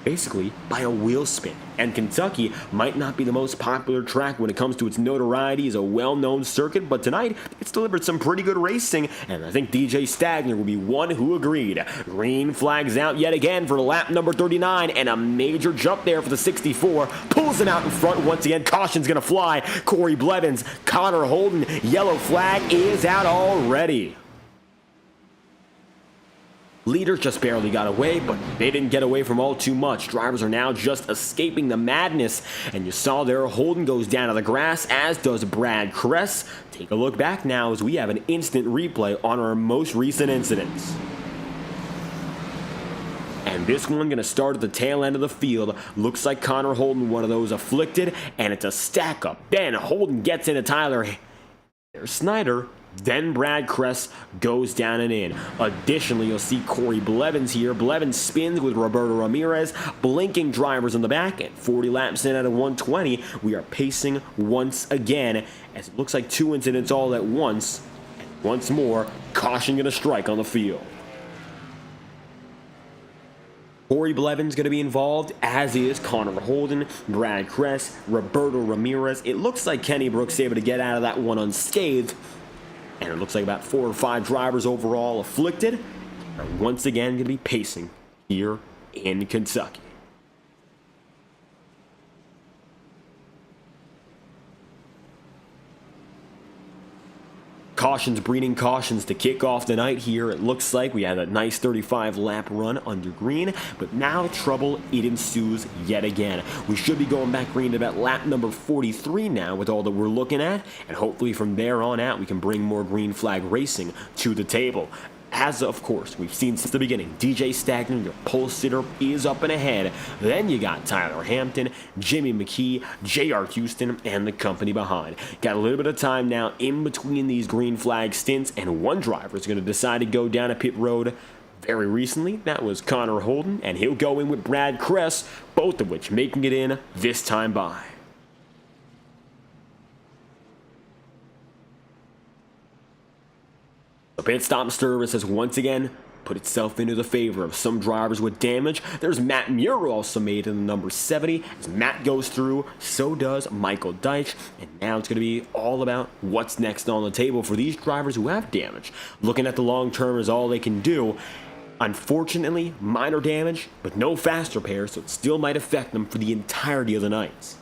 basically by a wheel spin. And Kentucky might not be the most popular track when it comes to its notoriety as a well-known circuit, but tonight it's delivered some pretty good racing, and I think DJ Stagner will be one who agreed. Green flags out yet again for lap number 39, and a major jump there for the 64. Pulls him out in front once again. Caution's gonna fly. Corey Blevins, Connor Holden, yellow flag is out already. Leaders just barely got away, but they didn't get away from all too much. Drivers are now just escaping the madness, and you saw there Holden goes down to the grass, as does Brad Kress. Take a look back now as we have an instant replay on our most recent incidents. And this one going to start at the tail end of the field. Looks like Connor Holden, one of those afflicted, and it's a stack up. Then Holden gets into Tyler Snyder. Then Brad Kress goes down and in. Additionally, you'll see Corey Blevins here. Blevins spins with Roberto Ramirez, blinking drivers in the back. At 40 laps in out of 120, we are pacing once again, as it looks like 2 incidents all at once. And once more, caution going to strike on the field. Corey Blevins going to be involved, as is Connor Holden, Brad Kress, Roberto Ramirez. It looks like Kenny Brooks able to get out of that one unscathed. And it looks like about 4 or 5 drivers overall afflicted are once again going to be pacing here in Kentucky. Cautions breeding cautions to kick off the night here. It looks like we had a nice 35 lap run under green, but now trouble, it ensues yet again. We should be going back green to about lap number 43 now with all that we're looking at, and hopefully from there on out we can bring more green flag racing to the table. As of course, we've seen since the beginning, DJ Stagner, your pole sitter, is up and ahead. Then you got Tyler Hampton, Jimmy McKee, J.R. Houston, and the company behind. Got a little bit of time now in between these green flag stints, and one driver is going to decide to go down a pit road very recently. That was Connor Holden, and he'll go in with Brad Kress, both of which making it in this time by. The pit stop service has once again put itself into the favor of some drivers with damage. There's Matt Muir also made in the number 70. As Matt goes through, so does Michael Deitch. And now it's going to be all about what's next on the table for these drivers who have damage. Looking at the long term is all they can do. Unfortunately, minor damage, but no fast repair, so it still might affect them for the entirety of the night.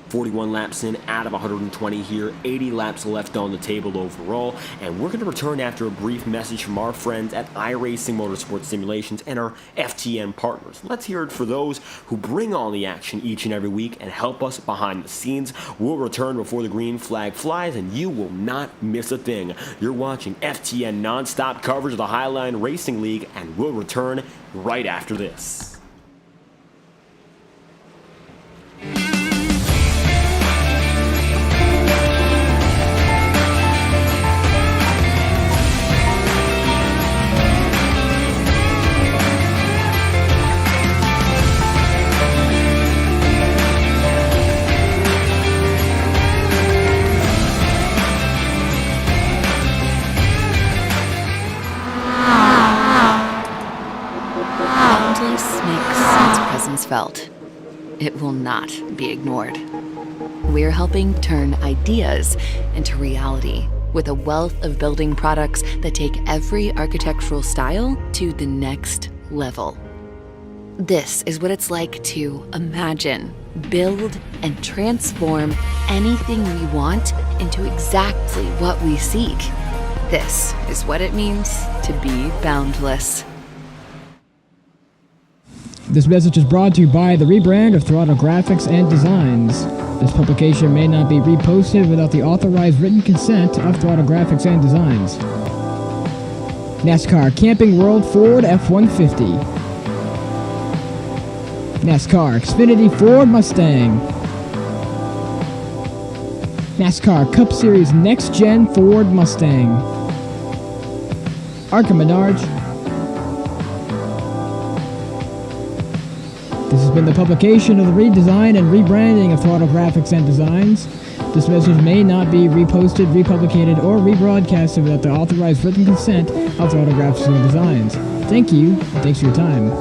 41 laps in out of 120 here, 80 laps left on the table overall, and we're going to return after a brief message from our friends at iRacing Motorsport Simulations and our FTN partners. Let's hear it for those who bring on the action each and every week and help us behind the scenes. We'll return before the green flag flies, and you will not miss a thing. You're watching FTN non-stop coverage of the Highline Racing League, and we'll return right after this. Felt. It will not be ignored. We're helping turn ideas into reality with a wealth of building products that take every architectural style to the next level. This is what it's like to imagine, build, and transform anything we want into exactly what we seek. This is what it means to be boundless. This message is brought to you by the rebrand of Throttle Graphics and Designs. This publication may not be reposted without the authorized written consent of Throttle Graphics and Designs. NASCAR Camping World Ford F-150. NASCAR Xfinity Ford Mustang. NASCAR Cup Series Next-Gen Ford Mustang. Arca Menards. This has been the publication of the redesign and rebranding of Throttle Graphics and Designs. This message may not be reposted, republicated, or rebroadcasted without the authorized written consent of Throttle Graphics and Designs. Thank you, and thanks for your time.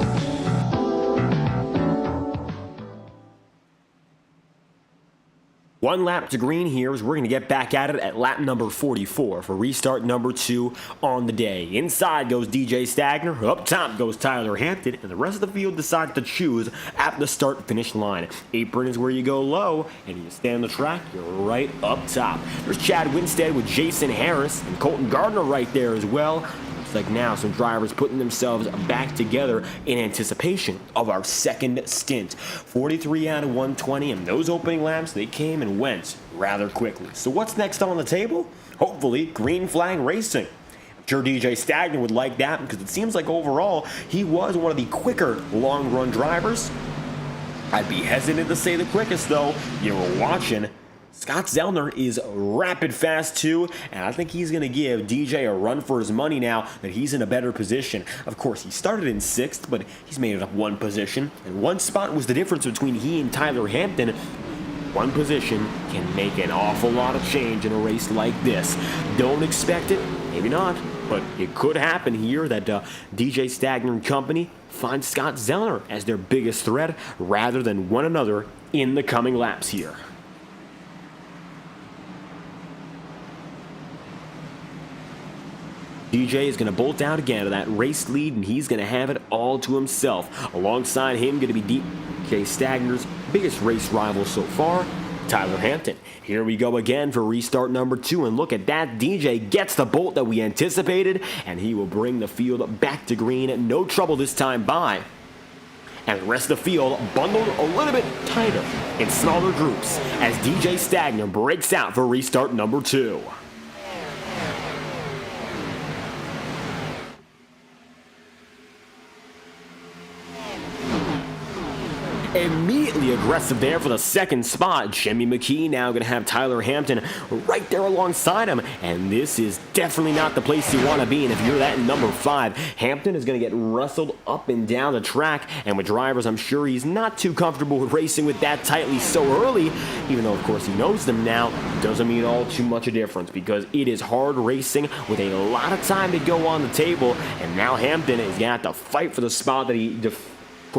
One lap to green here as we're going to get back at it at lap number 44 for restart number 2 on the day. Inside goes DJ Stagner, up top goes Tyler Hampton, and the rest of the field decides to choose at the start-finish line. Apron is where you go low, and you stay on the track, you're right up top. There's Chad Winstead with Jason Harris, and Colton Gardner right there as well. Like now some drivers putting themselves back together in anticipation of our second stint. 43 out of 120, and those opening laps, they came and went rather quickly. So what's next on the table? Hopefully green flag racing. I'm sure DJ Stagner would like that because it seems like overall he was one of the quicker long run drivers. I'd be hesitant to say the quickest though. You were watching. Scott Zellner is rapid fast too, and I think he's going to give DJ a run for his money now that he's in a better position. Of course, he started in 6th, but he's made it up one position, and one spot was the difference between he and Tyler Hampton. One position can make an awful lot of change in a race like this. Don't expect it, maybe not, but it could happen here that DJ Stagner and company find Scott Zellner as their biggest threat rather than one another in the coming laps here. DJ is going to bolt out again to that race lead, and he's going to have it all to himself. Alongside him, going to be DJ Stagner's biggest race rival so far, Tyler Hampton. Here we go again for restart number 2, and look at that. DJ gets the bolt that we anticipated, and he will bring the field back to green. No trouble this time by. And the rest of the field bundled a little bit tighter in smaller groups as DJ Stagner breaks out for restart number 2. Immediately aggressive there for the second spot. Jimmy McKee now going to have Tyler Hampton right there alongside him, and this is definitely not the place you want to be. And if you're that number 5, Hampton is going to get wrestled up and down the track, and with drivers, I'm sure he's not too comfortable with racing with that tightly so early. Even though, of course, he knows them now, doesn't mean all too much a difference because it is hard racing with a lot of time to go on the table, and now Hampton is going to have to fight for the spot that he of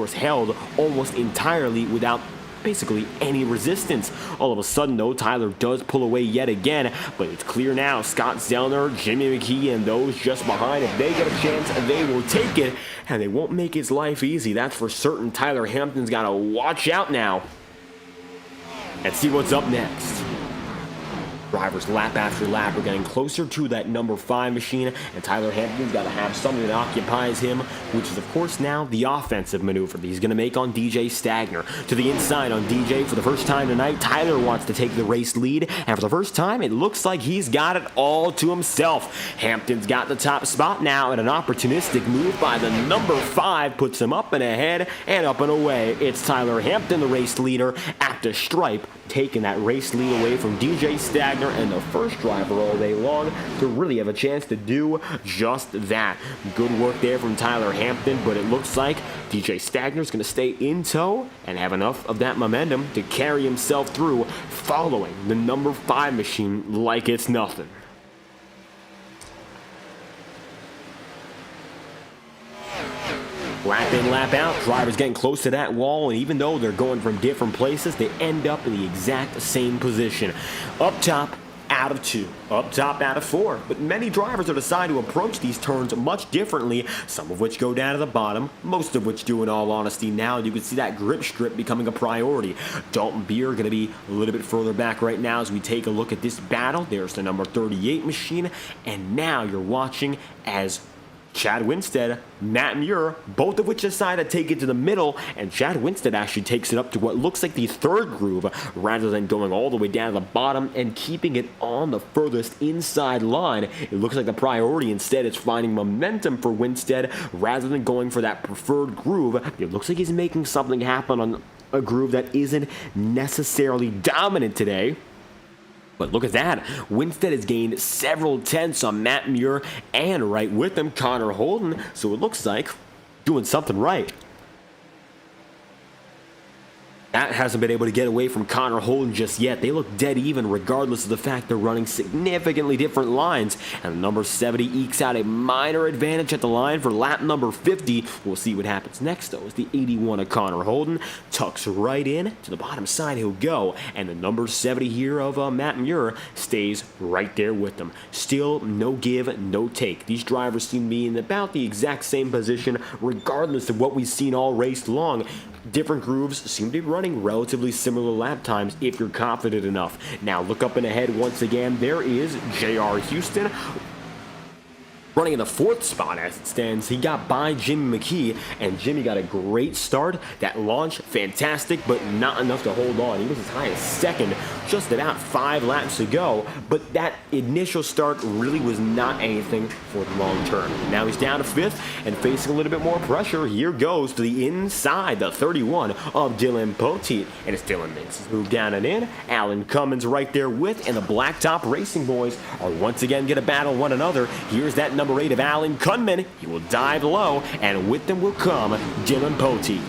course held almost entirely without basically any resistance. All of a sudden, though, Tyler does pull away yet again, but it's clear now. Scott Zellner, Jimmy McKee, and those just behind, if they get a chance, they will take it, and they won't make his life easy. That's for certain. Tyler Hampton's got to watch out now and see what's up next. Drivers lap after lap are getting closer to that number 5 machine, and Tyler Hampton's got to have something that occupies him, which is, of course, now the offensive maneuver that he's going to make on DJ Stagner. To the inside on DJ for the first time tonight. Tyler wants to take the race lead, and for the first time, it looks like he's got it all to himself. Hampton's got the top spot now, and an opportunistic move by the number 5 puts him up and ahead and up and away. It's Tyler Hampton, the race leader, at the stripe, taking that race lead away from DJ Stagner and the first driver all day long to really have a chance to do just that. Good work there from Tyler Hampton, but it looks like DJ Stagner's going to stay in tow and have enough of that momentum to carry himself through, following the number 5 machine like it's nothing. Lap in, lap out, drivers getting close to that wall, and even though they're going from different places, they end up in the exact same position. Up top, out of 2. Up top, out of 4. But many drivers have decided to approach these turns much differently, some of which go down to the bottom, most of which do in all honesty now. You can see that grip strip becoming a priority. Dalton Beer going to be a little bit further back right now as we take a look at this battle. There's the number 38 machine, and now you're watching as Chad Winstead, Matt Muir, both of which decide to take it to the middle, and Chad Winstead actually takes it up to what looks like the 3rd groove rather than going all the way down to the bottom and keeping it on the furthest inside line. It looks like the priority instead is finding momentum for Winstead rather than going for that preferred groove. It looks like he's making something happen on a groove that isn't necessarily dominant today. But look at that. Winstead has gained several tenths on Matt Muir, and right with him, Connor Holden. So it looks like doing something right. That hasn't been able to get away from Connor Holden just yet. They look dead even regardless of the fact they're running significantly different lines. And number 70 ekes out a minor advantage at the line for lap number 50. We'll see what happens next, though, as the 81 of Connor Holden tucks right in. To the bottom side he'll go. And the number 70 here of Matt Muir stays right there with them. Still no give, no take. These drivers seem to be in about the exact same position regardless of what we've seen all race long. Different grooves seem to be running relatively similar lap times if you're confident enough. Now look up and ahead once again. There is J.R. Houston running in the 4th spot as it stands. He got by Jimmy McKee, and Jimmy got a great start. That launch, fantastic, but not enough to hold on. He was as high as 2nd, just about 5 laps to go, but that initial start really was not anything for the long term. Now he's down to 5th and facing a little bit more pressure. Here goes to the inside, the 31 of Dylan Poteet, and it's Dylan makes his move down and in. Alan Cummins right there with, and the Blacktop Racing boys are once again going to battle one another. Here's that number 8 of Alan Cunman. He will dive low, and with them will come Dylan Poteet.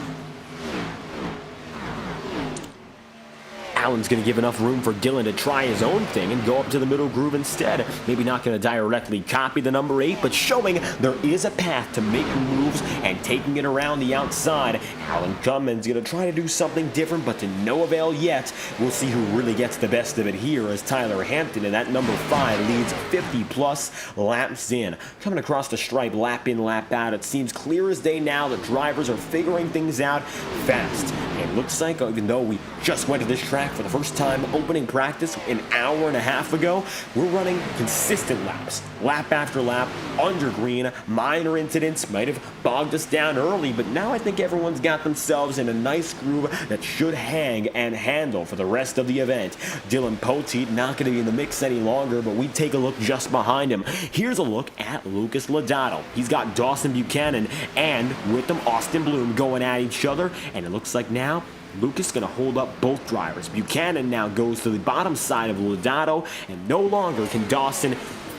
Allen's going to give enough room for Dylan to try his own thing and go up to the middle groove instead. Maybe not going to directly copy the number 8, but showing there is a path to make moves and taking it around the outside. Alan Cummins going to try to do something different, but to no avail yet. We'll see who really gets the best of it here as Tyler Hampton and that number 5 leads 50-plus laps in. Coming across the stripe, lap in, lap out. It seems clear as day now that drivers are figuring things out fast. It looks like, even though we just went to this track for the first time opening practice an hour and a half ago, we're running consistent laps, lap after lap, under green. Minor incidents might have bogged us down early, but now I think everyone's got themselves in a nice groove that should hang and handle for the rest of the event. Dylan Poteet not going to be in the mix any longer, but we take a look just behind him. Here's a look at Lucas Lodato. He's got Dawson Buchanan and with them Austin Bloom going at each other, and it looks like now Lucas going to hold up both drivers. Buchanan now goes to the bottom side of Lodato, and no longer can Dawson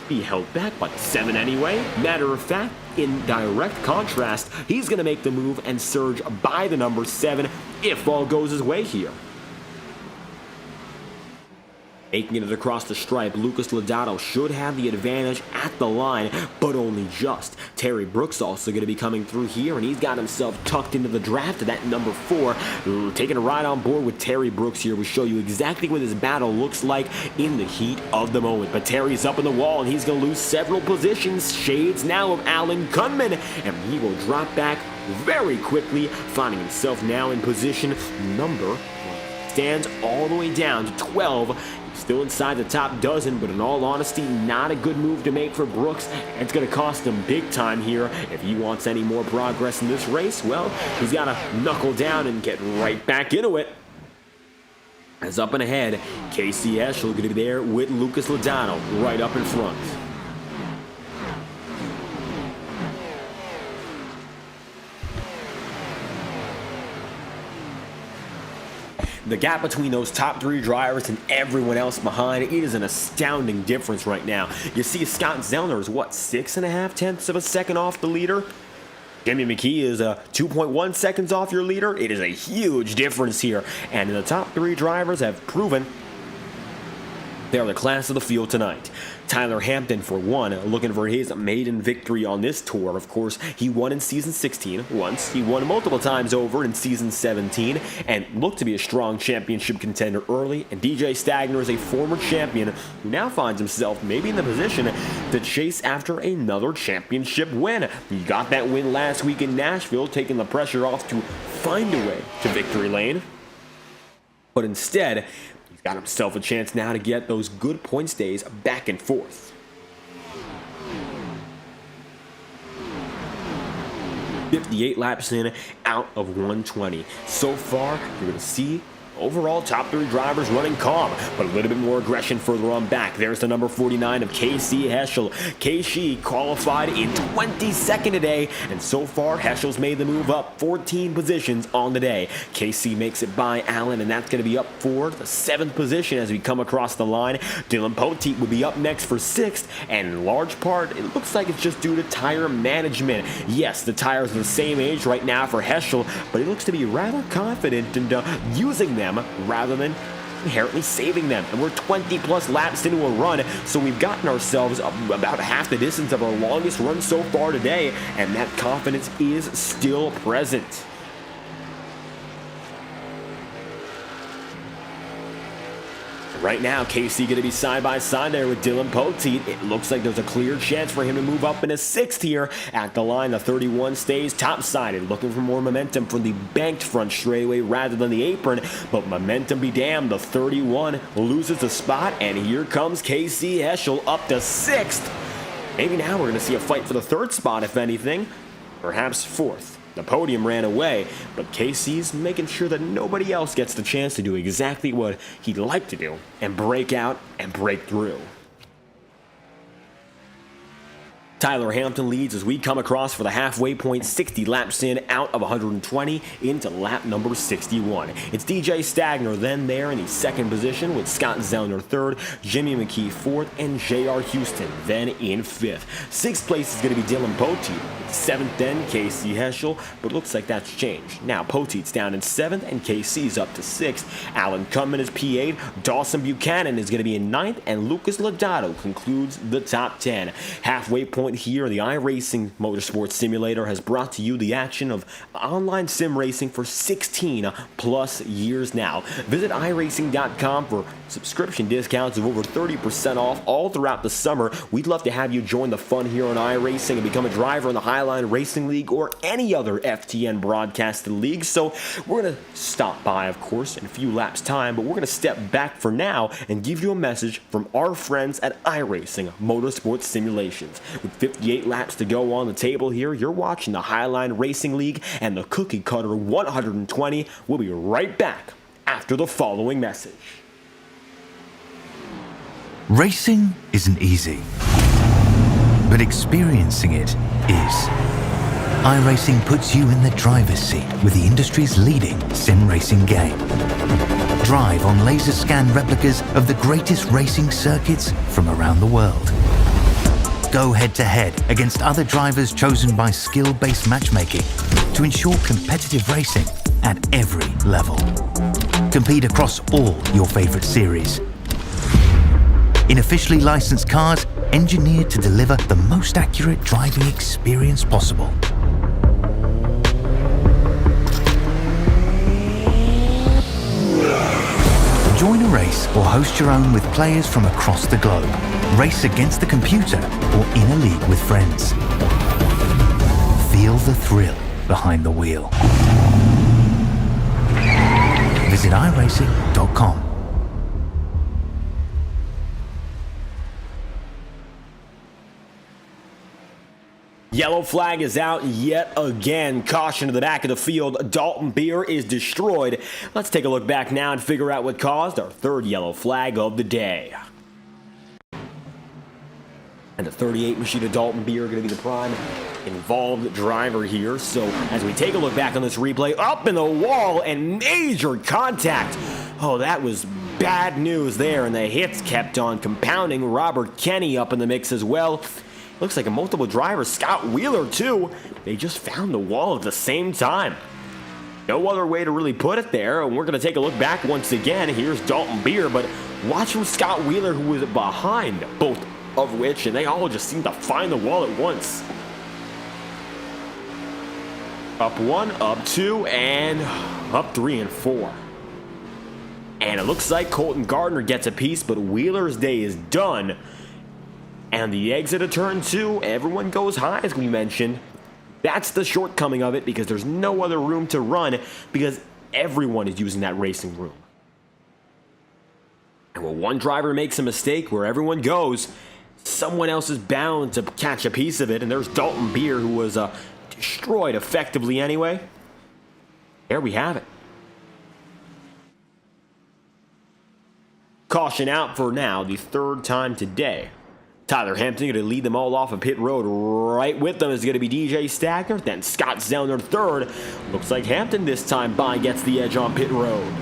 be held back by 7 anyway. Matter of fact, in direct contrast, he's going to make the move and surge by the number 7 if all goes his way here. Making it across the stripe, Lucas Lodato should have the advantage at the line, but only just. Terry Brooks also going to be coming through here, and he's got himself tucked into the draft at that number 4. Taking a ride on board with Terry Brooks here. We show you exactly what this battle looks like in the heat of the moment. But Terry's up in the wall, and he's going to lose several positions. Shades now of Alan Kunman, and he will drop back very quickly, finding himself now in position number 1. Stands all the way down to 12. Still inside the top dozen, but in all honesty, not a good move to make for Brooks. It's going to cost him big time here. If he wants any more progress in this race, well, he's got to knuckle down and get right back into it. As up and ahead, Casey Heschel going to be there with Lucas Lodato right up in front. The gap between those top 3 drivers and everyone else behind, it is an astounding difference right now. You see Scott Zellner is, 6.5 tenths of a second off the leader? Jimmy McKee is 2.1 seconds off your leader. It is a huge difference here. And the top 3 drivers have proven they're the class of the field tonight. Tyler Hampton, for one, looking for his maiden victory on this tour. Of course, he won in Season 16 once. He won multiple times over in Season 17 and looked to be a strong championship contender early. And DJ Stagner is a former champion who now finds himself maybe in the position to chase after another championship win. He got that win last week in Nashville, taking the pressure off to find a way to victory lane. But instead, he's got himself a chance now to get those good points days back and forth. .58 laps in, out of 120. So far, you're going to see overall top 3 drivers running calm, but a little bit more aggression further on back. There's the number 49 of Casey Heschel. KC qualified in 22nd today, and so far Heschel's made the move up 14 positions on the day. KC makes it by Allen, and that's going to be up for the 7th position as we come across the line. Dylan Poteet will be up next for 6th, and in large part, it looks like it's just due to tire management. Yes, the tires are the same age right now for Heschel, but he looks to be rather confident in using them rather than inherently saving them. And we're 20 plus laps into a run, so we've gotten ourselves about half the distance of our longest run so far today, and that confidence is still present. Right now, KC going to be side by side there with Dylan Poteet. It looks like there's a clear chance for him to move up in a 6th here. At the line, the 31 stays top-sided, looking for more momentum from the banked front straightaway rather than the apron. But momentum be damned, the 31 loses the spot, and here comes KC Heschel up to 6th. Maybe now we're going to see a fight for the 3rd spot, if anything. Perhaps 4th. The podium ran away, but KC's making sure that nobody else gets the chance to do exactly what he'd like to do and break out and break through. Tyler Hampton leads as we come across for the halfway point, 60 laps in, out of 120 into lap number 61. It's DJ Stagner then there in the 2nd position with Scott Zellner 3rd, Jimmy McKee 4th, and J.R. Houston then in 5th. 6th place is going to be Dylan Poteet. 7th then KC Heschel, but looks like that's changed. Now Poteet's down in 7th and KC's up to 6th. Alan Kunman is P8, Dawson Buchanan is going to be in 9th, and Lucas Lodato concludes the top 10. Halfway point here, the iRacing Motorsport Simulator has brought to you the action of online sim racing for 16 plus years now. Visit iRacing.com for subscription discounts of over 30% off all throughout the summer. We'd love to have you join the fun here on iRacing and become a driver in the Highline Racing League or any other FTN broadcasted league. So we're going to stop by, of course, in a few laps time, but we're going to step back for now and give you a message from our friends at iRacing Motorsport Simulations. With 58 laps to go on the table here, you're watching the Highline Racing League and the Cookie Cutter 120. We'll be right back after the following message. Racing isn't easy, but experiencing it is. iRacing puts you in the driver's seat with the industry's leading sim racing game. Drive on laser scan replicas of the greatest racing circuits from around the world. Go head-to-head against other drivers chosen by skill-based matchmaking to ensure competitive racing at every level. Compete across all your favorite series. in officially licensed cars engineered to deliver the most accurate driving experience possible. Join a race or host your own with players from across the globe. Race against the computer or in a league with friends. Feel the thrill behind the wheel. Visit iRacing.com. Yellow flag is out yet again. Caution to the back of the field. Dalton Beer is destroyed. Let's take a look back now and figure out what caused our third yellow flag of the day. And the 38 machine of Dalton Beer going to be the prime involved driver here. So as we take a look back on this replay, up in the wall and major contact. Oh, that was bad news there, and the hits kept on compounding. Robert Kenny up in the mix as well. Looks like a multiple driver, Scott Wheeler too. They just found the wall at the same time. No other way to really put it there, and we're going to take a look back once again. Here's Dalton Beer, but watch from Scott Wheeler, who was behind both of which, and they all just seem to find the wall at once. Up one, up two, and up 3 and 4. And it looks like Colton Gardner gets a piece, but Wheeler's day is done. And the exit of turn 2, everyone goes high, as we mentioned. That's the shortcoming of it, because there's no other room to run, because everyone is using that racing room. And when one driver makes a mistake, where everyone goes, someone else is bound to catch a piece of it. And there's Dalton Beer, who was destroyed effectively anyway. There we have it. Caution out for now, the third time today. Tyler Hampton going to lead them all off of pit road. Right with them is going to be DJ Stagner. Then Scott Zellner third. Looks like Hampton this time by gets the edge on pit road.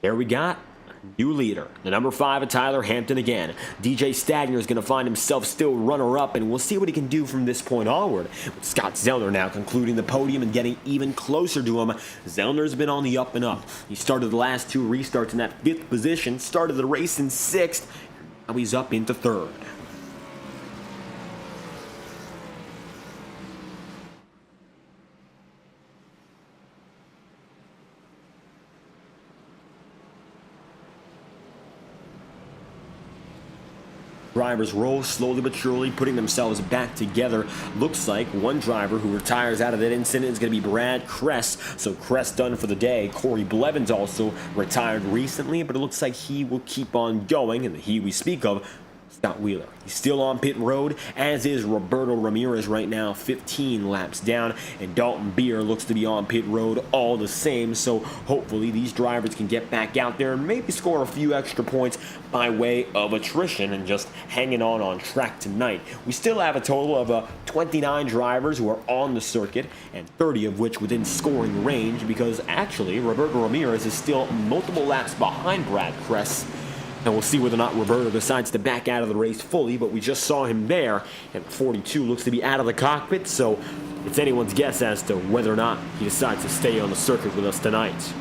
There we got a new leader. The number 5 of Tyler Hampton again. DJ Stagner is going to find himself still runner-up, and we'll see what he can do from this point onward. With Scott Zellner now concluding the podium and getting even closer to him. Zellner's been on the up and up. He started the last 2 restarts in that 5th position, started the race in 6th. Now he's up into 3rd. Drivers roll slowly but surely, putting themselves back together. Looks like one driver who retires out of that incident is going to be Brad Kress. So Kress done for the day. Corey Blevins also retired recently, but it looks like he will keep on going. And the he we speak of, Scott Wheeler. He's still on pit road, as is Roberto Ramirez right now, 15 laps down, and Dalton Beer looks to be on pit road all the same, so hopefully these drivers can get back out there and maybe score a few extra points by way of attrition and just hanging on track tonight. We still have a total of 29 drivers who are on the circuit, and 30 of which within scoring range, because actually Roberto Ramirez is still multiple laps behind Brad Kress. And we'll see whether or not Roberto decides to back out of the race fully, but we just saw him there, and 42 looks to be out of the cockpit, so it's anyone's guess as to whether or not he decides to stay on the circuit with us tonight.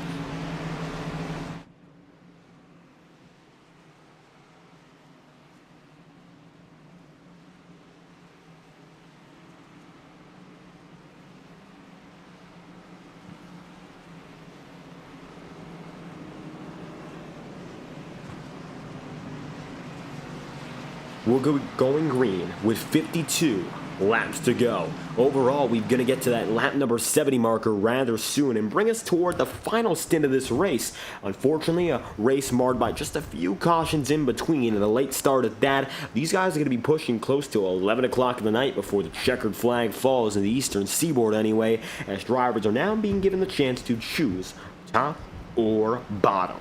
We'll go going green with 52 laps to go. Overall, we're going to get to that lap number 70 marker rather soon and bring us toward the final stint of this race. Unfortunately, a race marred by just a few cautions in between and a late start at that. These guys are going to be pushing close to 11 o'clock in the night before the checkered flag falls in the eastern seaboard anyway, as drivers are now being given the chance to choose top or bottom.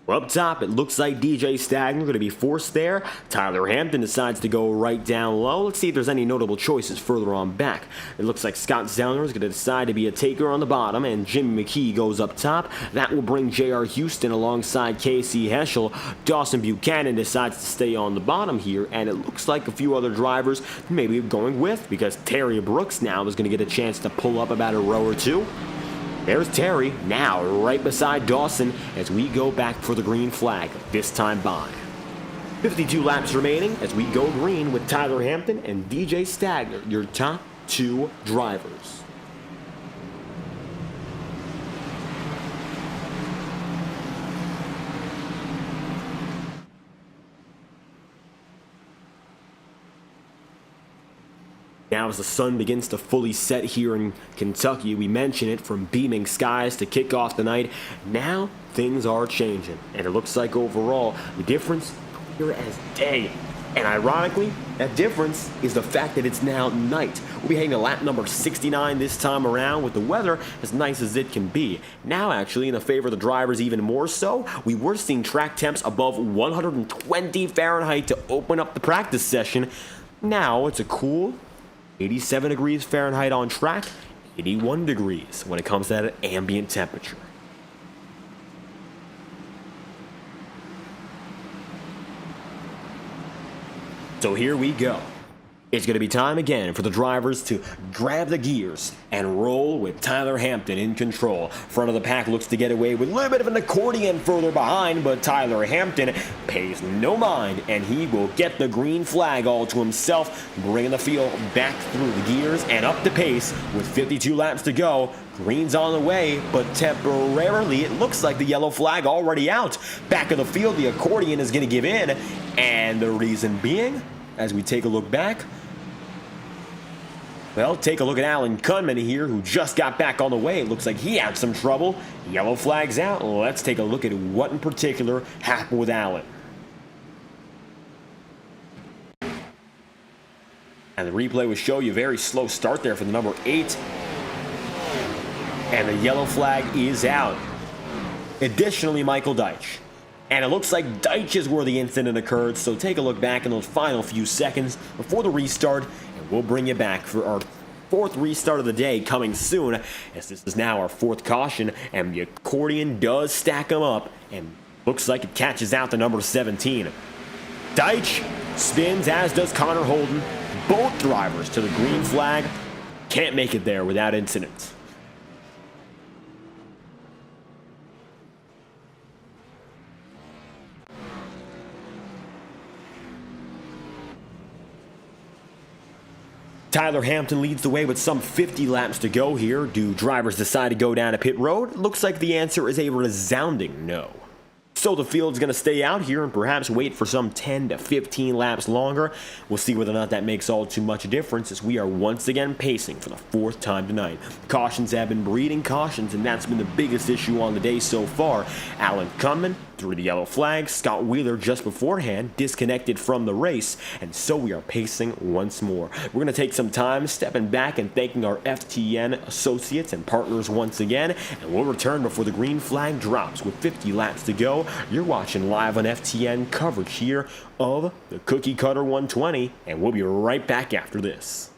Well, up top, it looks like DJ Stagner going to be forced there. Tyler Hampton decides to go right down low. Let's see if there's any notable choices further on back. It looks like Scott Zellner is going to decide to be a taker on the bottom, and Jimmy McKee goes up top. That will bring J.R. Houston alongside Casey Heschel. Dawson Buchanan decides to stay on the bottom here, and it looks like a few other drivers maybe going with, because Terry Brooks now is going to get a chance to pull up about a row or two. There's Terry, now right beside Dawson as we go back for the green flag, this time by. 52 laps remaining as we go green with Tyler Hampton and DJ Stagner, your top two drivers. Now as the sun begins to fully set here in Kentucky, we mention it, from beaming skies to kick off the night. Now things are changing, and it looks like overall the difference clear as day. And ironically, that difference is the fact that it's now night. We'll be heading to lap number 69 this time around with the weather as nice as it can be. Now actually in the favor of the drivers even more so, we were seeing track temps above 120 Fahrenheit to open up the practice session. Now it's a cool 87 degrees Fahrenheit on track, 81 degrees when it comes to that ambient temperature. So here we go. It's going to be time again for the drivers to grab the gears and roll with Tyler Hampton in control. Front of the pack looks to get away with a little bit of an accordion further behind, but Tyler Hampton pays no mind, and he will get the green flag all to himself, bringing the field back through the gears and up the pace with 52 laps to go. Green's on the way, but temporarily it looks like the yellow flag already out. Back of the field, the accordion is going to give in, and the reason being, as we take a look back, well, take a look at Alan Kunman here, who just got back on the way. It looks like he had some trouble. Yellow flag's out. Let's take a look at what in particular happened with Alan. And the replay will show you a very slow start there for the number 8. And the yellow flag is out. Additionally, Michael Deitch. And it looks like Deitch is where the incident occurred, so take a look back in those final few seconds before the restart, and we'll bring you back for our fourth restart of the day coming soon, as this is now our fourth caution, and the accordion does stack them up, and looks like it catches out the number 17. Deitch spins, as does Connor Holden. Both drivers to the green flag. Can't make it there without incident. Tyler Hampton leads the way with some 50 laps to go here. Do drivers decide to go down a pit road? Looks like the answer is a resounding no. So the field's going to stay out here and perhaps wait for some 10 to 15 laps longer. We'll see whether or not that makes all too much a difference, as we are once again pacing for the fourth time tonight. Cautions have been breeding cautions, and that's been the biggest issue on the day so far. Alan Kunman through the yellow flag. Scott Wheeler just beforehand disconnected from the race, and so we are pacing once more. We're going to take some time stepping back and thanking our FTN associates and partners once again, and we'll return before the green flag drops with 50 laps to go. You're watching live on FTN coverage here of the Cookie Cutter 120, and we'll be right back after this.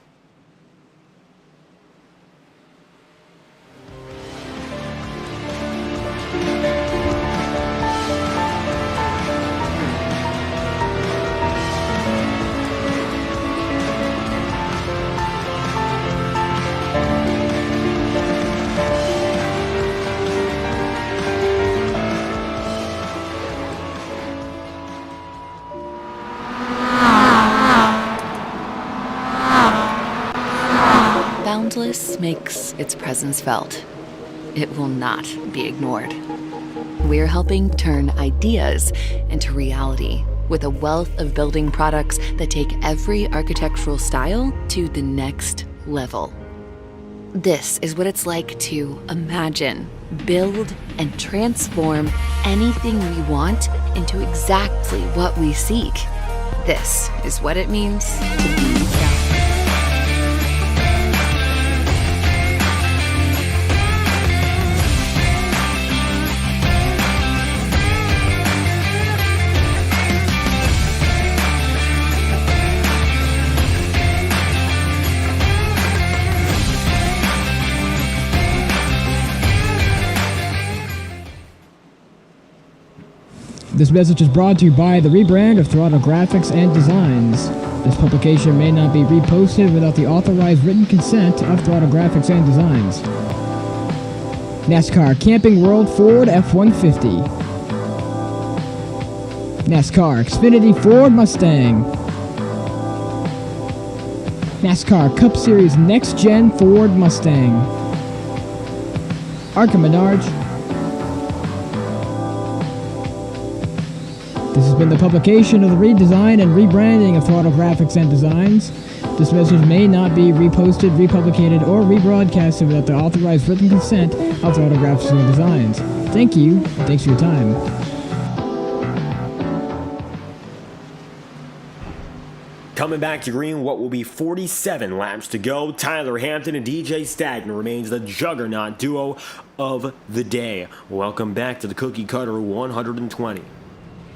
Boundless makes its presence felt. It will not be ignored. We're helping turn ideas into reality with a wealth of building products that take every architectural style to the next level. This is what it's like to imagine, build, and transform anything we want into exactly what we seek. This is what it means to be South. This message is brought to you by the rebrand of Throttle Graphics and Designs. This publication may not be reposted without the authorized written consent of Throttle Graphics and Designs. NASCAR Camping World Ford F-150. NASCAR Xfinity Ford Mustang. NASCAR Cup Series Next-Gen Ford Mustang. Arca Menards. This has been the publication of the redesign and rebranding of Throttle Graphics and Designs. This message may not be reposted, republicated, or rebroadcasted without the authorized written consent of Throttle Graphics and Designs. Thank you, and thanks for your time. Coming back to green, what will be 47 laps to go. Tyler Hampton and DJ Stagner remains the juggernaut duo of the day. Welcome back to the Cookie Cutter 120.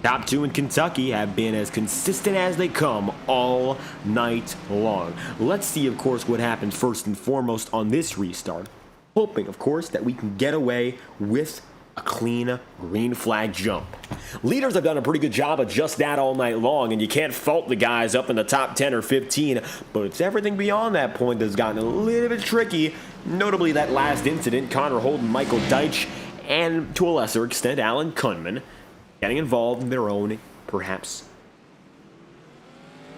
Top two in Kentucky have been as consistent as they come all night long. Let's see, of course, what happens first and foremost on this restart. Hoping, of course, that we can get away with a clean green flag jump. Leaders have done a pretty good job of just that all night long, and you can't fault the guys up in the top 10 or 15, but it's everything beyond that point that's gotten a little bit tricky, notably that last incident, Connor Holden, Michael Deitch, and to a lesser extent, Alan Kunman, getting involved in their own, perhaps,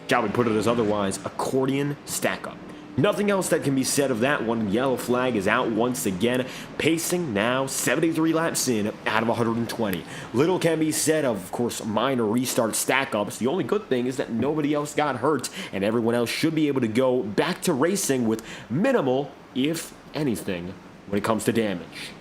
shall we put it as otherwise, accordion stack-up. Nothing else that can be said of that one. Yellow flag is out once again. Pacing now 73 laps in out of 120. Little can be said of course, minor restart stack-ups. The only good thing is that nobody else got hurt, and everyone else should be able to go back to racing with minimal, if anything, when it comes to damage.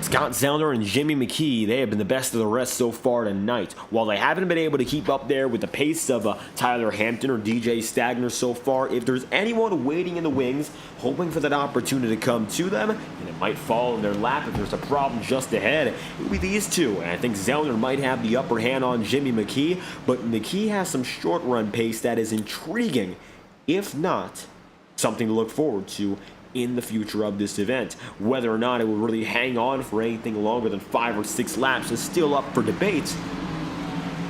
Scott Zellner and Jimmy McKee, they have been the best of the rest so far tonight. While they haven't been able to keep up there with the pace of Tyler Hampton or DJ Stagner so far, if there's anyone waiting in the wings, hoping for that opportunity to come to them, and it might fall in their lap if there's a problem just ahead, it would be these two. And I think Zellner might have the upper hand on Jimmy McKee, but McKee has some short-run pace that is intriguing, if not something to look forward to in the future of this event. Whether or not it will really hang on for anything longer than 5 or 6 laps is still up for debate.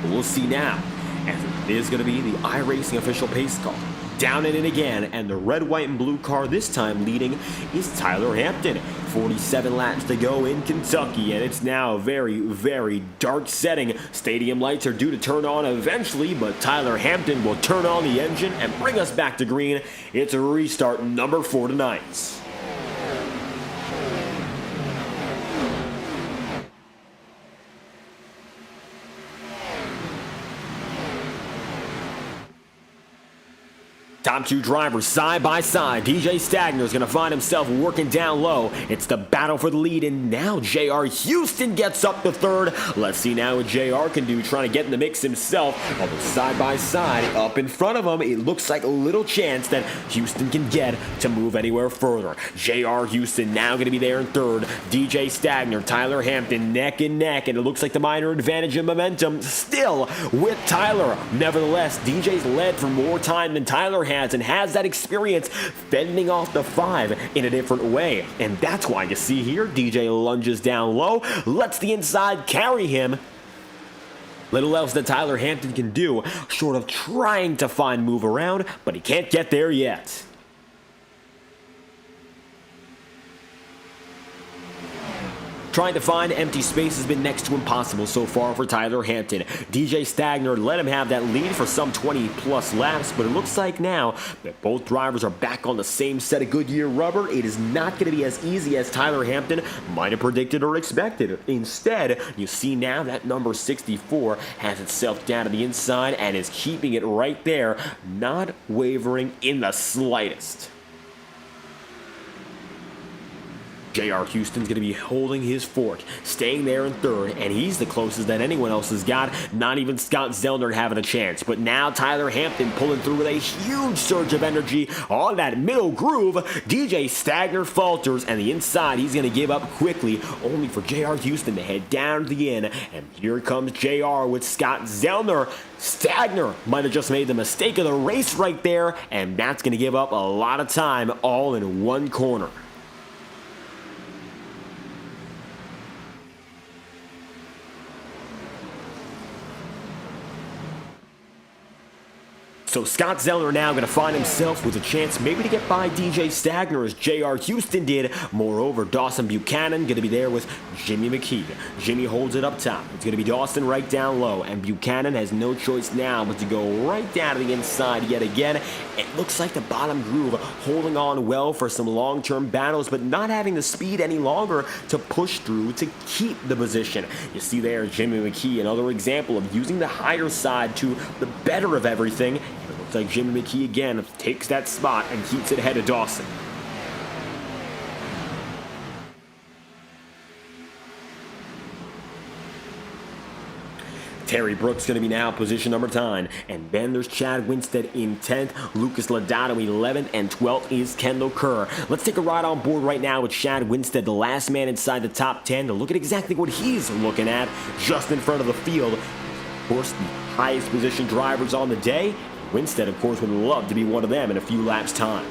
But we'll see now, as it is going to be the iRacing official pace car. Down in it again, and the red, white, and blue car this time leading is Tyler Hampton. 47 laps to go in Kentucky, and it's now a very, very dark setting. Stadium lights are due to turn on eventually, but Tyler Hampton will turn on the engine and bring us back to green. It's a restart number 4 tonight. Top two drivers side by side. DJ Stagner is going to find himself working down low. It's the battle for the lead, and now J.R. Houston gets up to third. Let's see now what J.R. can do, trying to get in the mix himself. Although side by side, up in front of him, it looks like a little chance that Houston can get to move anywhere further. J.R. Houston now going to be there in third. DJ Stagner, Tyler Hampton, neck and neck, and it looks like the minor advantage in momentum still with Tyler. Nevertheless, DJ's led for more time than Tyler has, and has that experience fending off the 5 in a different way. And that's why you see here, DJ lunges down low, lets the inside carry him. Little else that Tyler Hampton can do, short of trying to find move around, but he can't get there yet. Trying to find empty space has been next to impossible so far for Tyler Hampton. DJ Stagner let him have that lead for some 20-plus laps, but it looks like now that both drivers are back on the same set of Goodyear rubber, it is not going to be as easy as Tyler Hampton might have predicted or expected. Instead, you see now that number 64 has itself down to the inside and is keeping it right there, not wavering in the slightest. J.R. Houston's going to be holding his fort, staying there in third, and he's the closest that anyone else has got, not even Scott Zellner having a chance. But now Tyler Hampton pulling through with a huge surge of energy on that middle groove. DJ Stagner falters, and the inside he's going to give up quickly, only for J.R. Houston to head down to the end. And here comes J.R. with Scott Zellner. Stagner might have just made the mistake of the race right there, and that's going to give up a lot of time all in one corner. So Scott Zellner now going to find himself with a chance maybe to get by DJ Stagner as J.R. Houston did. Moreover, Dawson Buchanan going to be there with Jimmy McKee. Jimmy holds it up top. It's going to be Dawson right down low, and Buchanan has no choice now but to go right down to the inside yet again. It looks like the bottom groove holding on well for some long-term battles, but not having the speed any longer to push through to keep the position. You see there Jimmy McKee, another example of using the higher side to the better of everything. It looks like Jimmy McKee again takes that spot and keeps it ahead of Dawson. Terry Brooks going to be now position number 9. And then there's Chad Winstead in 10th. Lucas Lodato 11th. And 12th is Kendall Kerr. Let's take a ride on board right now with Chad Winstead, the last man inside the top 10, to look at exactly what he's looking at just in front of the field. Of course, the highest position drivers on the day. Winstead, of course, would love to be one of them in a few laps' time.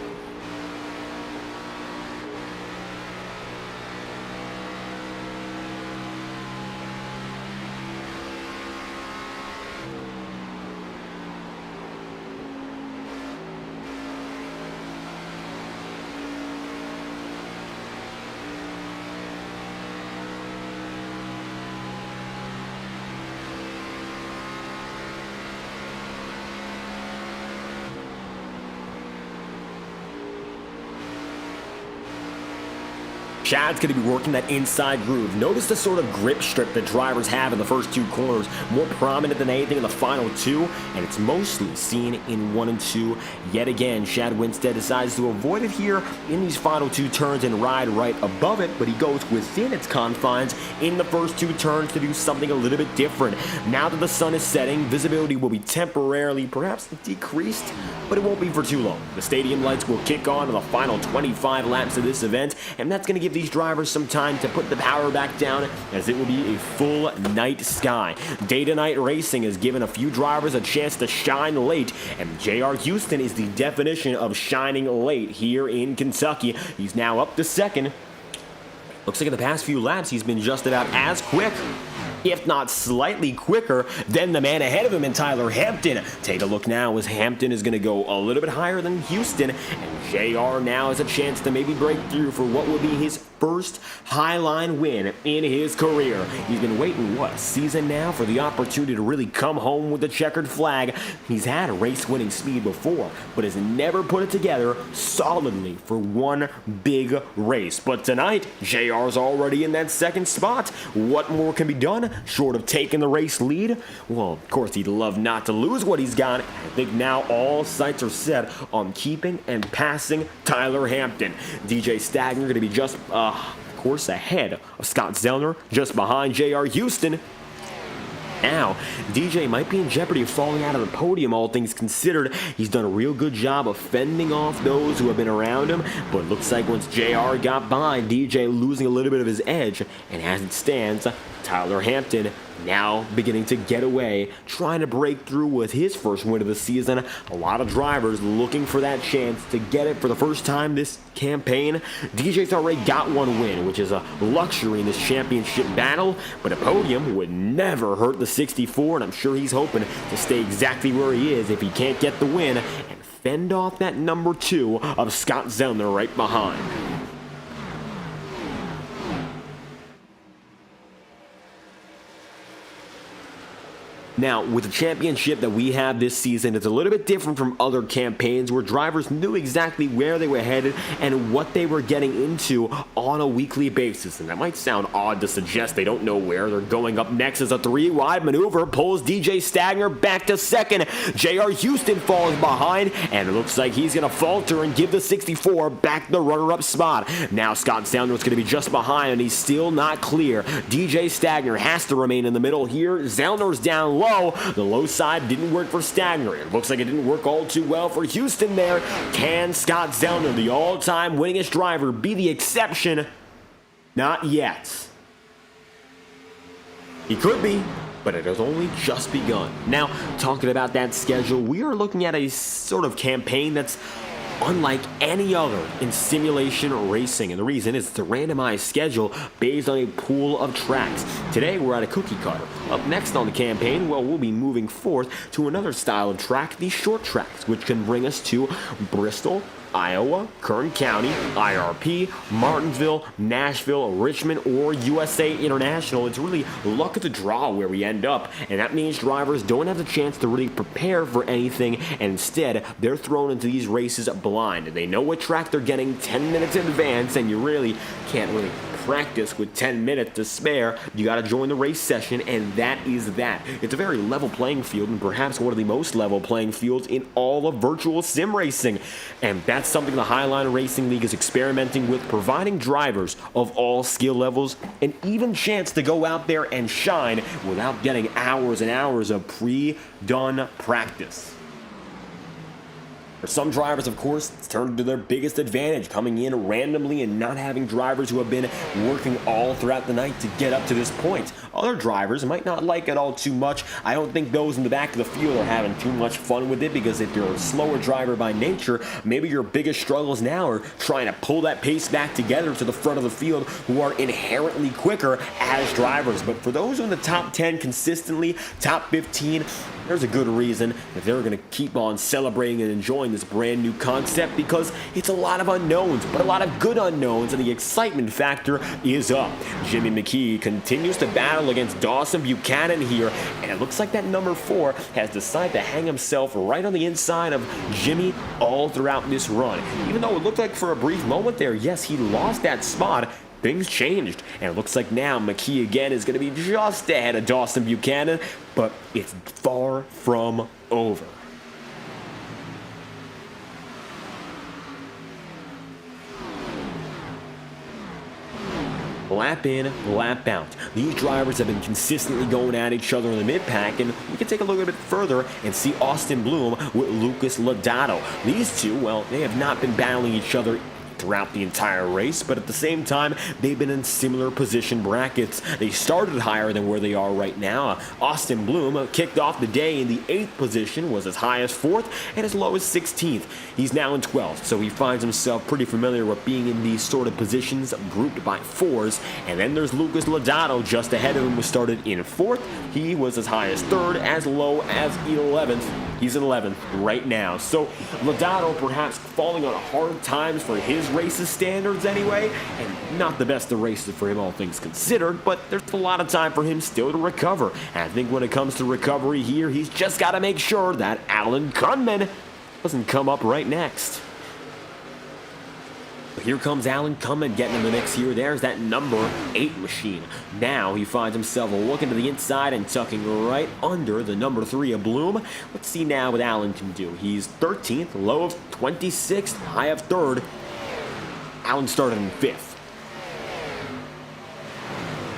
Chad's going to be working that inside groove. Notice the sort of grip strip that drivers have in the first 2 corners, more prominent than anything in the final 2, and it's mostly seen in 1 and 2. Yet again, Chad Winstead decides to avoid it here in these final 2 turns and ride right above it, but he goes within its confines in the first 2 turns to do something a little bit different. Now that the sun is setting, visibility will be temporarily perhaps decreased, but it won't be for too long. The stadium lights will kick on in the final 25 laps of this event, and that's going to give these drivers some time to put the power back down, as it will be a full night sky. Daytona Night Racing has given a few drivers a chance to shine late, and J.R. Houston is the definition of shining late here in Kentucky. He's now up to 2nd. Looks like in the past few laps he's been just about as quick, if not slightly quicker, than the man ahead of him in Tyler Hampton. Take a look now as Hampton is going to go a little bit higher than Houston, and JR now has a chance to maybe break through for what will be his first Highline win in his career. He's been waiting, a season now for the opportunity to really come home with the checkered flag. He's had a race-winning speed before, but has never put it together solidly for one big race. But tonight, JR's already in that 2nd spot. What more can be done short of taking the race lead? Well, of course, he'd love not to lose what he's got. I think now all sights are set on keeping and passing Tyler Hampton. DJ Stagner going to be just, of course, ahead of Scott Zellner, just behind J.R. Houston. Now, DJ might be in jeopardy of falling out of the podium, all things considered. He's done a real good job of fending off those who have been around him, but it looks like once JR got by, DJ losing a little bit of his edge, and as it stands, Tyler Hampton now beginning to get away, trying to break through with his first win of the season. A lot of drivers looking for that chance to get it for the first time this campaign. DJ's already got one win, which is a luxury in this championship battle, but a podium would never hurt the 64, and I'm sure he's hoping to stay exactly where he is if he can't get the win and fend off that number 2 of Scott Zellner right behind. Now, with the championship that we have this season, it's a little bit different from other campaigns where drivers knew exactly where they were headed and what they were getting into on a weekly basis. And that might sound odd to suggest they don't know where they're going. Up next is a 3-wide maneuver, pulls DJ Stagner back to second. J.R. Houston falls behind, and it looks like he's going to falter and give the 64 back the runner-up spot. Now Scott Zellner is going to be just behind, and he's still not clear. DJ Stagner has to remain in the middle here. Zellner's down low. The low side didn't work for Stagner. It looks like it didn't work all too well for Houston there. Can Scott Zellner, the all-time winningest driver, be the exception? Not yet. He could be, but it has only just begun. Now, talking about that schedule, we are looking at a sort of campaign that's unlike any other in simulation racing, and the reason is it's a randomized schedule based on a pool of tracks. Today we're at a cookie cutter. Up next on the campaign, well, we'll be moving forth to another style of track, these short tracks, which can bring us to Bristol, Iowa, Kern County, IRP, Martinsville, Nashville, Richmond, or USA International. It's really luck of the draw where we end up, and that means drivers don't have the chance to really prepare for anything, and instead they're thrown into these races blind. They know what track they're getting 10 minutes in advance, and you really can't practice with 10 minutes to spare. You got to join the race session, and that is that. It's a very level playing field, and perhaps one of the most level playing fields in all of virtual sim racing, and that's something the Highline Racing League is experimenting with, providing drivers of all skill levels an even chance to go out there and shine without getting hours and hours of pre-done practice. For some drivers, of course, it's turned to their biggest advantage, coming in randomly and not having drivers who have been working all throughout the night to get up to this point. Other drivers might not like it all too much. I don't think those in the back of the field are having too much fun with it, because if you're a slower driver by nature, maybe your biggest struggles now are trying to pull that pace back together to the front of the field, who are inherently quicker as drivers. But for those in the top 10 consistently, top 15, there's a good reason that they're going to keep on celebrating and enjoying this brand new concept, because it's a lot of unknowns, but a lot of good unknowns, and the excitement factor is up. Jimmy McKee continues to battle against Dawson Buchanan here, and it looks like that number 4 has decided to hang himself right on the inside of Jimmy all throughout this run. Even though it looked like for a brief moment there, yes, he lost that spot, things changed, and it looks like now McKee again is going to be just ahead of Dawson Buchanan, but it's far from over. Lap in, lap out. These drivers have been consistently going at each other in the mid-pack, and we can take a look a bit further and see Austin Bloom with Lucas Lodato. These two, well, they have not been battling each other throughout the entire race, but at the same time, they've been in similar position brackets. They started higher than where they are right now. Austin Bloom kicked off the day in the 8th position, was as high as 4th and as low as 16th. He's now in 12th, so he finds himself pretty familiar with being in these sort of positions grouped by 4s. And then there's Lucas Lodato just ahead of him, who started in 4th. He was as high as 3rd, as low as 11th. He's in 11th right now. So Lodato perhaps falling on hard times for his races standards anyway, and not the best of races for him, all things considered, but there's a lot of time for him still to recover. And I think when it comes to recovery here, he's just got to make sure that Alan Kunman doesn't come up right next. But here comes Alan Kunman getting in the mix here. There's that number 8 machine. Now he finds himself looking to the inside and tucking right under the number 3 of Bloom. Let's see now what Alan can do. He's 13th, low of 26th, high of 3rd. Alan started in 5th.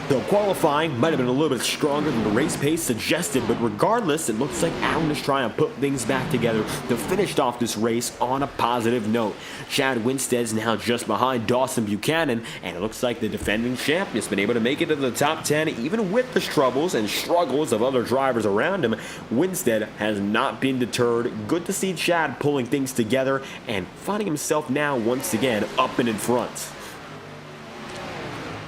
So qualifying might have been a little bit stronger than the race pace suggested, but regardless, it looks like Alan is trying to put things back together to finish off this race on a positive note. Chad Winstead's now just behind Dawson Buchanan, and it looks like the defending champ has been able to make it to the top 10, even with the troubles and struggles of other drivers around him. Winstead has not been deterred. Good to see Chad pulling things together and finding himself now once again up and in front.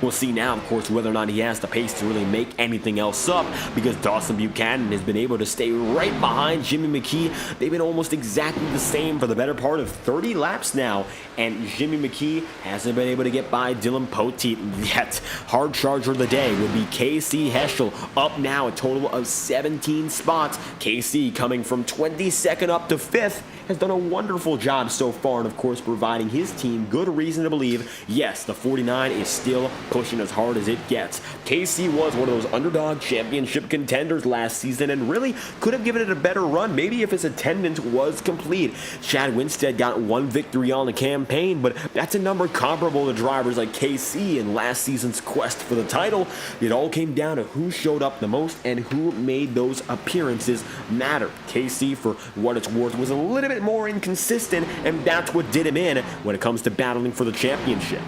We'll see now, of course, whether or not he has the pace to really make anything else up, because Dawson Buchanan has been able to stay right behind Jimmy McKee. They've been almost exactly the same for the better part of 30 laps now, and Jimmy McKee hasn't been able to get by Dylan Poteet yet. Hard charger of the day would be KC Heschel, up now a total of 17 spots. KC coming from 22nd up to 5th. Has done a wonderful job so far, and of course providing his team good reason to believe, yes, the 49 is still pushing as hard as it gets. KC was one of those underdog championship contenders last season and really could have given it a better run, maybe if his attendance was complete. Chad Winstead got one victory on the campaign, but that's a number comparable to drivers like KC in last season's quest for the title. It all came down to who showed up the most and who made those appearances matter. KC, for what it's worth, was a little bit more inconsistent, and that's what did him in when it comes to battling for the championship.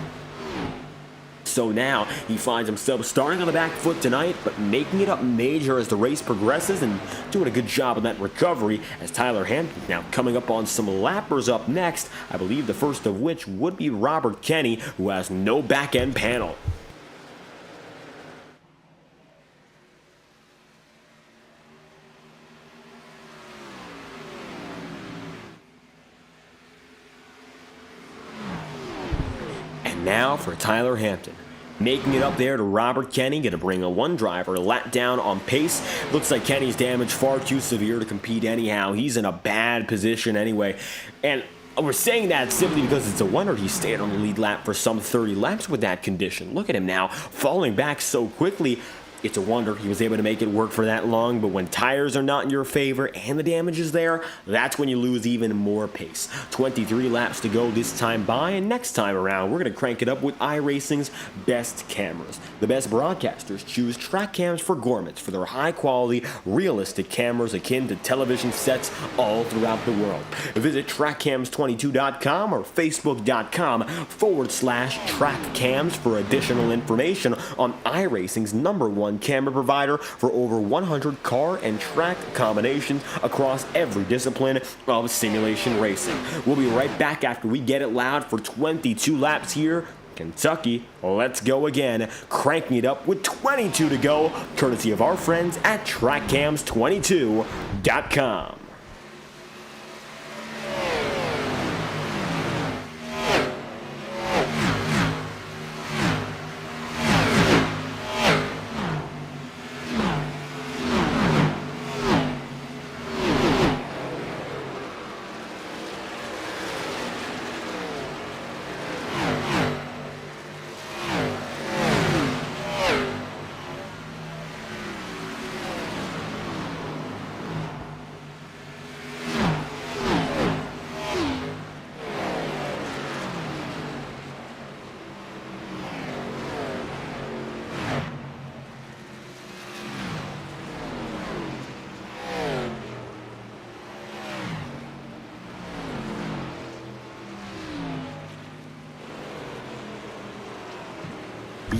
So now he finds himself starting on the back foot tonight, but making it up major as the race progresses and doing a good job of that recovery, as Tyler Hampton now coming up on some lappers up next, I believe the first of which would be Robert Kenny, who has no back end panel. Now for Tyler Hampton. Making it up there to Robert Kenny, going to bring a one driver a lap down on pace. Looks like Kenny's damage far too severe to compete anyhow. He's in a bad position anyway. And we're saying that simply because it's a wonder he stayed on the lead lap for some 30 laps with that condition. Look at him now, falling back so quickly. It's a wonder he was able to make it work for that long, but when tires are not in your favor and the damage is there, that's when you lose even more pace. 23 laps to go this time by, and next time around, we're going to crank it up with iRacing's best cameras. The best broadcasters choose track cams for gourmets for their high-quality, realistic cameras akin to television sets all throughout the world. Visit trackcams22.com or facebook.com/trackcams for additional information on iRacing's #1 camera provider for over 100 car and track combinations across every discipline of simulation racing. We'll be right back after we get it loud for 22 laps here. Kentucky, let's go again, cranking it up with 22 to go, courtesy of our friends at trackcams22.com.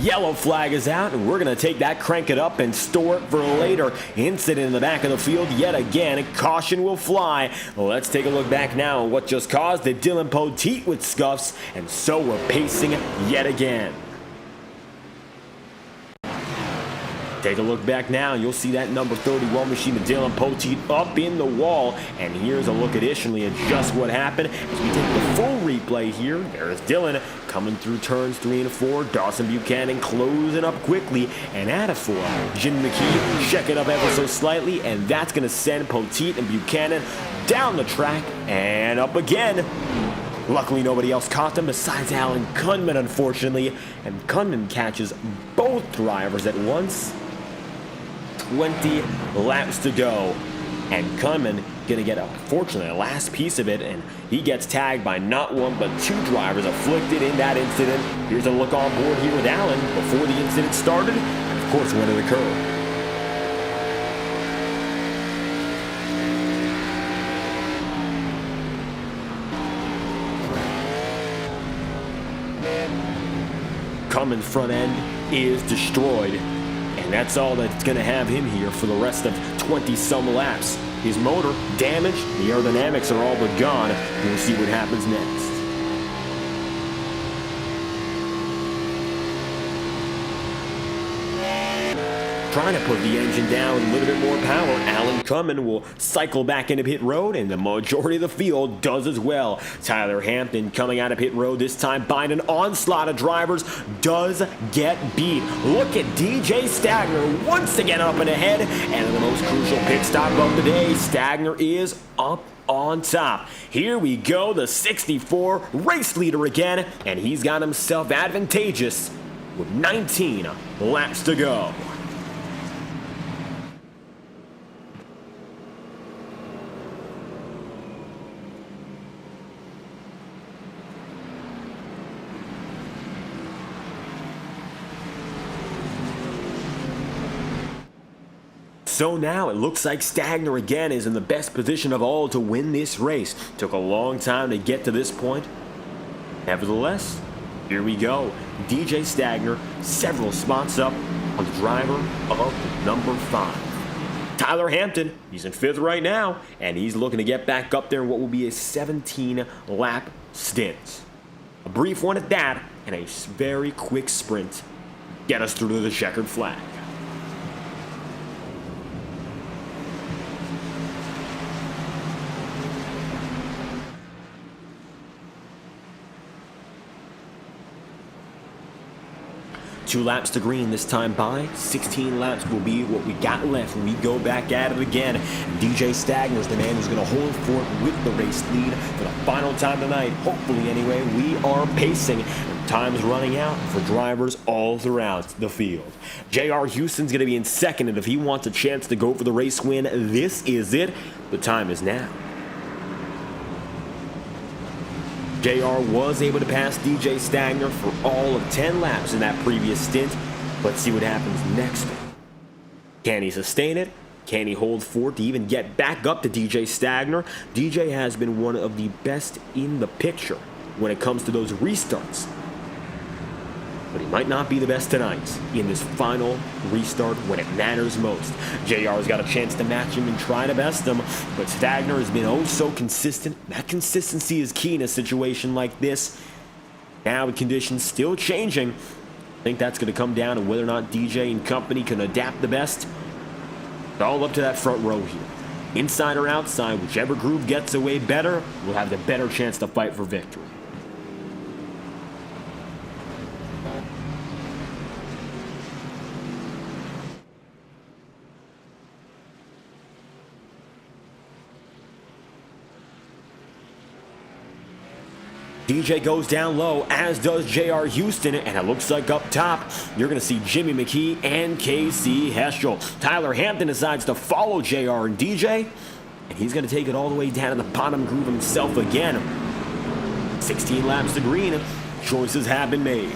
Yellow flag is out, and we're going to take that, crank it up, and store it for later. Incident in the back of the field yet again. Caution will fly. Let's take a look back now on what just caused it. Dylan Poteet with scuffs, and so we're pacing yet again. Take a look back now, and you'll see that number 31 machine of Dylan Poteet up in the wall. And here's a look additionally at just what happened. As we take the full replay here, there's Dylan coming through turns 3 and 4. Dawson Buchanan closing up quickly, and at a 4. Jim McKee checking up ever so slightly, and that's going to send Poteet and Buchanan down the track and up again. Luckily, nobody else caught them besides Alan Kunman, unfortunately, and Kunman catches both drivers at once. 20 laps to go, and Kunman gonna get, unfortunately, the last piece of it, and he gets tagged by not one but 2 drivers afflicted in that incident. Here's a look on board here with Alan before the incident started, and of course when it occurred. Kunman's front end is destroyed, and that's all that's going to have him here for the rest of 20-some laps. His motor damaged, the aerodynamics are all but gone. We'll see what happens next. trying to put the engine down with a little bit more power. Alan Cumming will cycle back into pit road, and the majority of the field does as well. Tyler Hampton coming out of pit road, this time by an onslaught of drivers, does get beat. Look at DJ Stagner once again up and ahead, and the most crucial pit stop of the day, Stagner is up on top. Here we go, the 64 race leader again, and he's got himself advantageous with 19 laps to go. So now it looks like Stagner again is in the best position of all to win this race. Took a long time to get to this point. Nevertheless, here we go. DJ Stagner several spots up on the driver of number 5. Tyler Hampton, he's in 5th right now, and he's looking to get back up there in what will be a 17-lap stint. A brief one at that, and a very quick sprint. Get us through to the checkered flag. Two laps to green this time by. 16 laps will be what we got left when we go back at it again. DJ Stagner's the man who's going to hold forth with the race lead for the final time tonight. Hopefully, anyway, we are pacing. Time's running out for drivers all throughout the field. J.R. Houston's going to be in second, and if he wants a chance to go for the race win, this is it. The time is now. JR was able to pass DJ Stagner for all of 10 laps in that previous stint. Let's see what happens next. Can he sustain it? Can he hold forth to even get back up to DJ Stagner? DJ has been one of the best in the picture when it comes to those restarts. But he might not be the best tonight in this final restart when it matters most. JR's got a chance to match him and try to best him, but Stagner has been oh so consistent. That consistency is key in a situation like this. Now with conditions still changing, I think that's going to come down to whether or not DJ and company can adapt the best. It's all up to that front row here. Inside or outside, whichever group gets away better will have the better chance to fight for victory. DJ goes down low, as does J.R. Houston, and it looks like up top, you're going to see Jimmy McKee and Casey Heschel. Tyler Hampton decides to follow J.R. and DJ, and he's going to take it all the way down to the bottom groove himself again. 16 laps to green, choices have been made.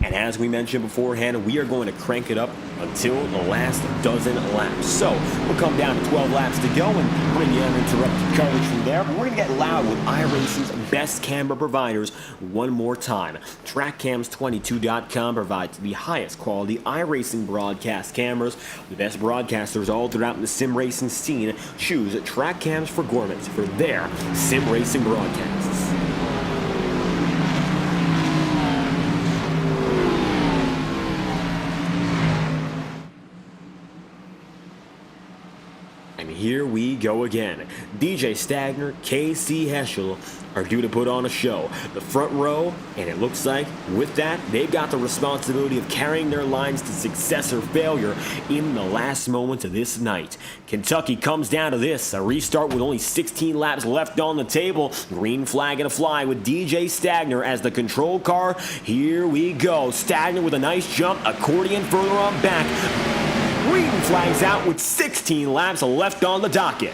And as we mentioned beforehand, we are going to crank it up until the last dozen laps. So we'll come down to 12 laps to go and bring the uninterrupted coverage from there. But we're going to get loud with iRacing's best camera providers one more time. TrackCams22.com provides the highest quality iRacing broadcast cameras. The best broadcasters all throughout the sim racing scene choose TrackCams for Gourmets for their sim racing broadcasts. Here we go again. DJ Stagner, KC Heschel are due to put on a show. The front row, and it looks like with that, they've got the responsibility of carrying their lines to success or failure in the last moments of this night. Kentucky comes down to this, a restart with only 16 laps left on the table. Green flag and a fly with DJ Stagner as the control car. Here we go. Stagner with a nice jump, accordion further on back. Green flags out with 16 laps left on the docket.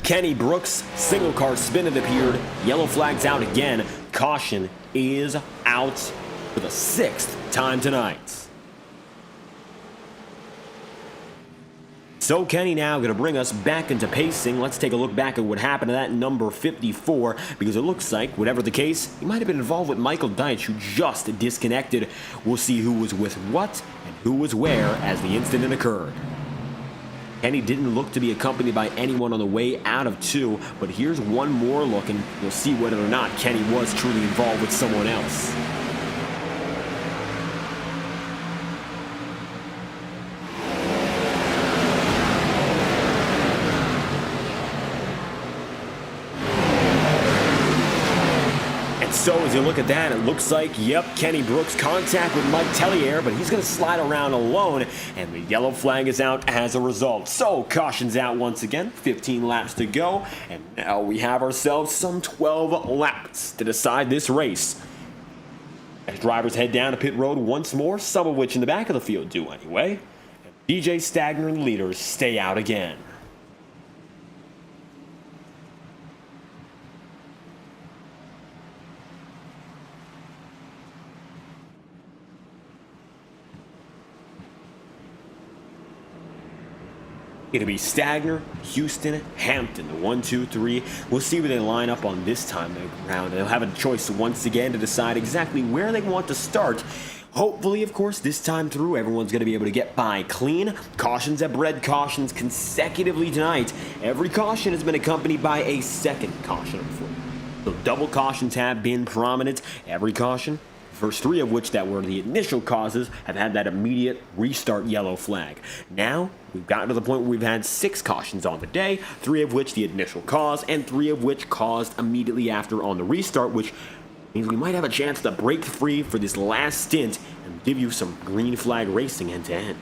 Kenny Brooks, single car spin it appeared. Yellow flags out again. caution is out for the 6th time tonight. So Kenny now going to bring us back into pacing. Let's take a look back at what happened to that number 54, because it looks like, whatever the case, he might have been involved with Michael Deitch, who just disconnected. We'll see who was with what and who was where as the incident occurred. Kenny didn't look to be accompanied by anyone on the way out of 2, but here's one more look and you'll see whether or not Kenny was truly involved with someone else. So as you look at that, it looks like, yep, Kenny Brooks contact with Mike Tellier, but he's going to slide around alone, and the yellow flag is out as a result. So caution's out once again, 15 laps to go, and now we have ourselves some 12 laps to decide this race. As drivers head down to pit road once more, some of which in the back of the field do anyway, and DJ Stagner and leaders stay out again. It'll be Stagner, Houston, Hampton, the 1, 2, 3. We'll see where they line up on this time around. They'll have a choice once again to decide exactly where they want to start. Hopefully, of course, this time through, everyone's going to be able to get by clean. Cautions have bred cautions consecutively tonight. Every caution has been accompanied by a second caution. So double cautions have been prominent. Every caution, first 3 of which that were the initial causes, have had that immediate restart yellow flag. Now, we've gotten to the point where we've had 6 cautions on the day, 3 of which the initial cause, and 3 of which caused immediately after on the restart, which means we might have a chance to break free for this last stint and give you some green flag racing end to end.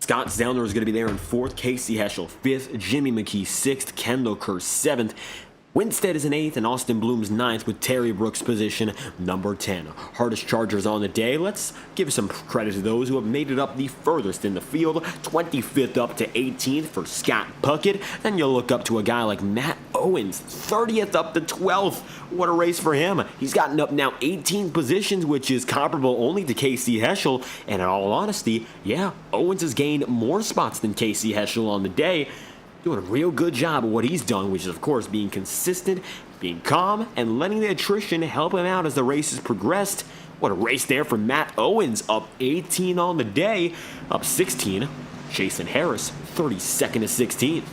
Scott Zellner is going to be there in 4th, Casey Heschel 5th, Jimmy McKee 6th, Kendall Kerr 7th, Winstead is in 8th, and Austin Bloom's 9th with Terry Brooks' position number 10. Hardest chargers on the day. Let's give some credit to those who have made it up the furthest in the field. 25th up to 18th for Scott Puckett. Then you'll look up to a guy like Matt Owens, 30th up to 12th. What a race for him. He's gotten up now 18 positions, which is comparable only to Casey Heschel. And in all honesty, yeah, Owens has gained more spots than Casey Heschel on the day. Doing a real good job of what he's done, which is, of course, being consistent, being calm, and letting the attrition help him out as the race has progressed. What a race there for Matt Owens, up 18 on the day, up 16. Jason Harris, 32nd to 16th.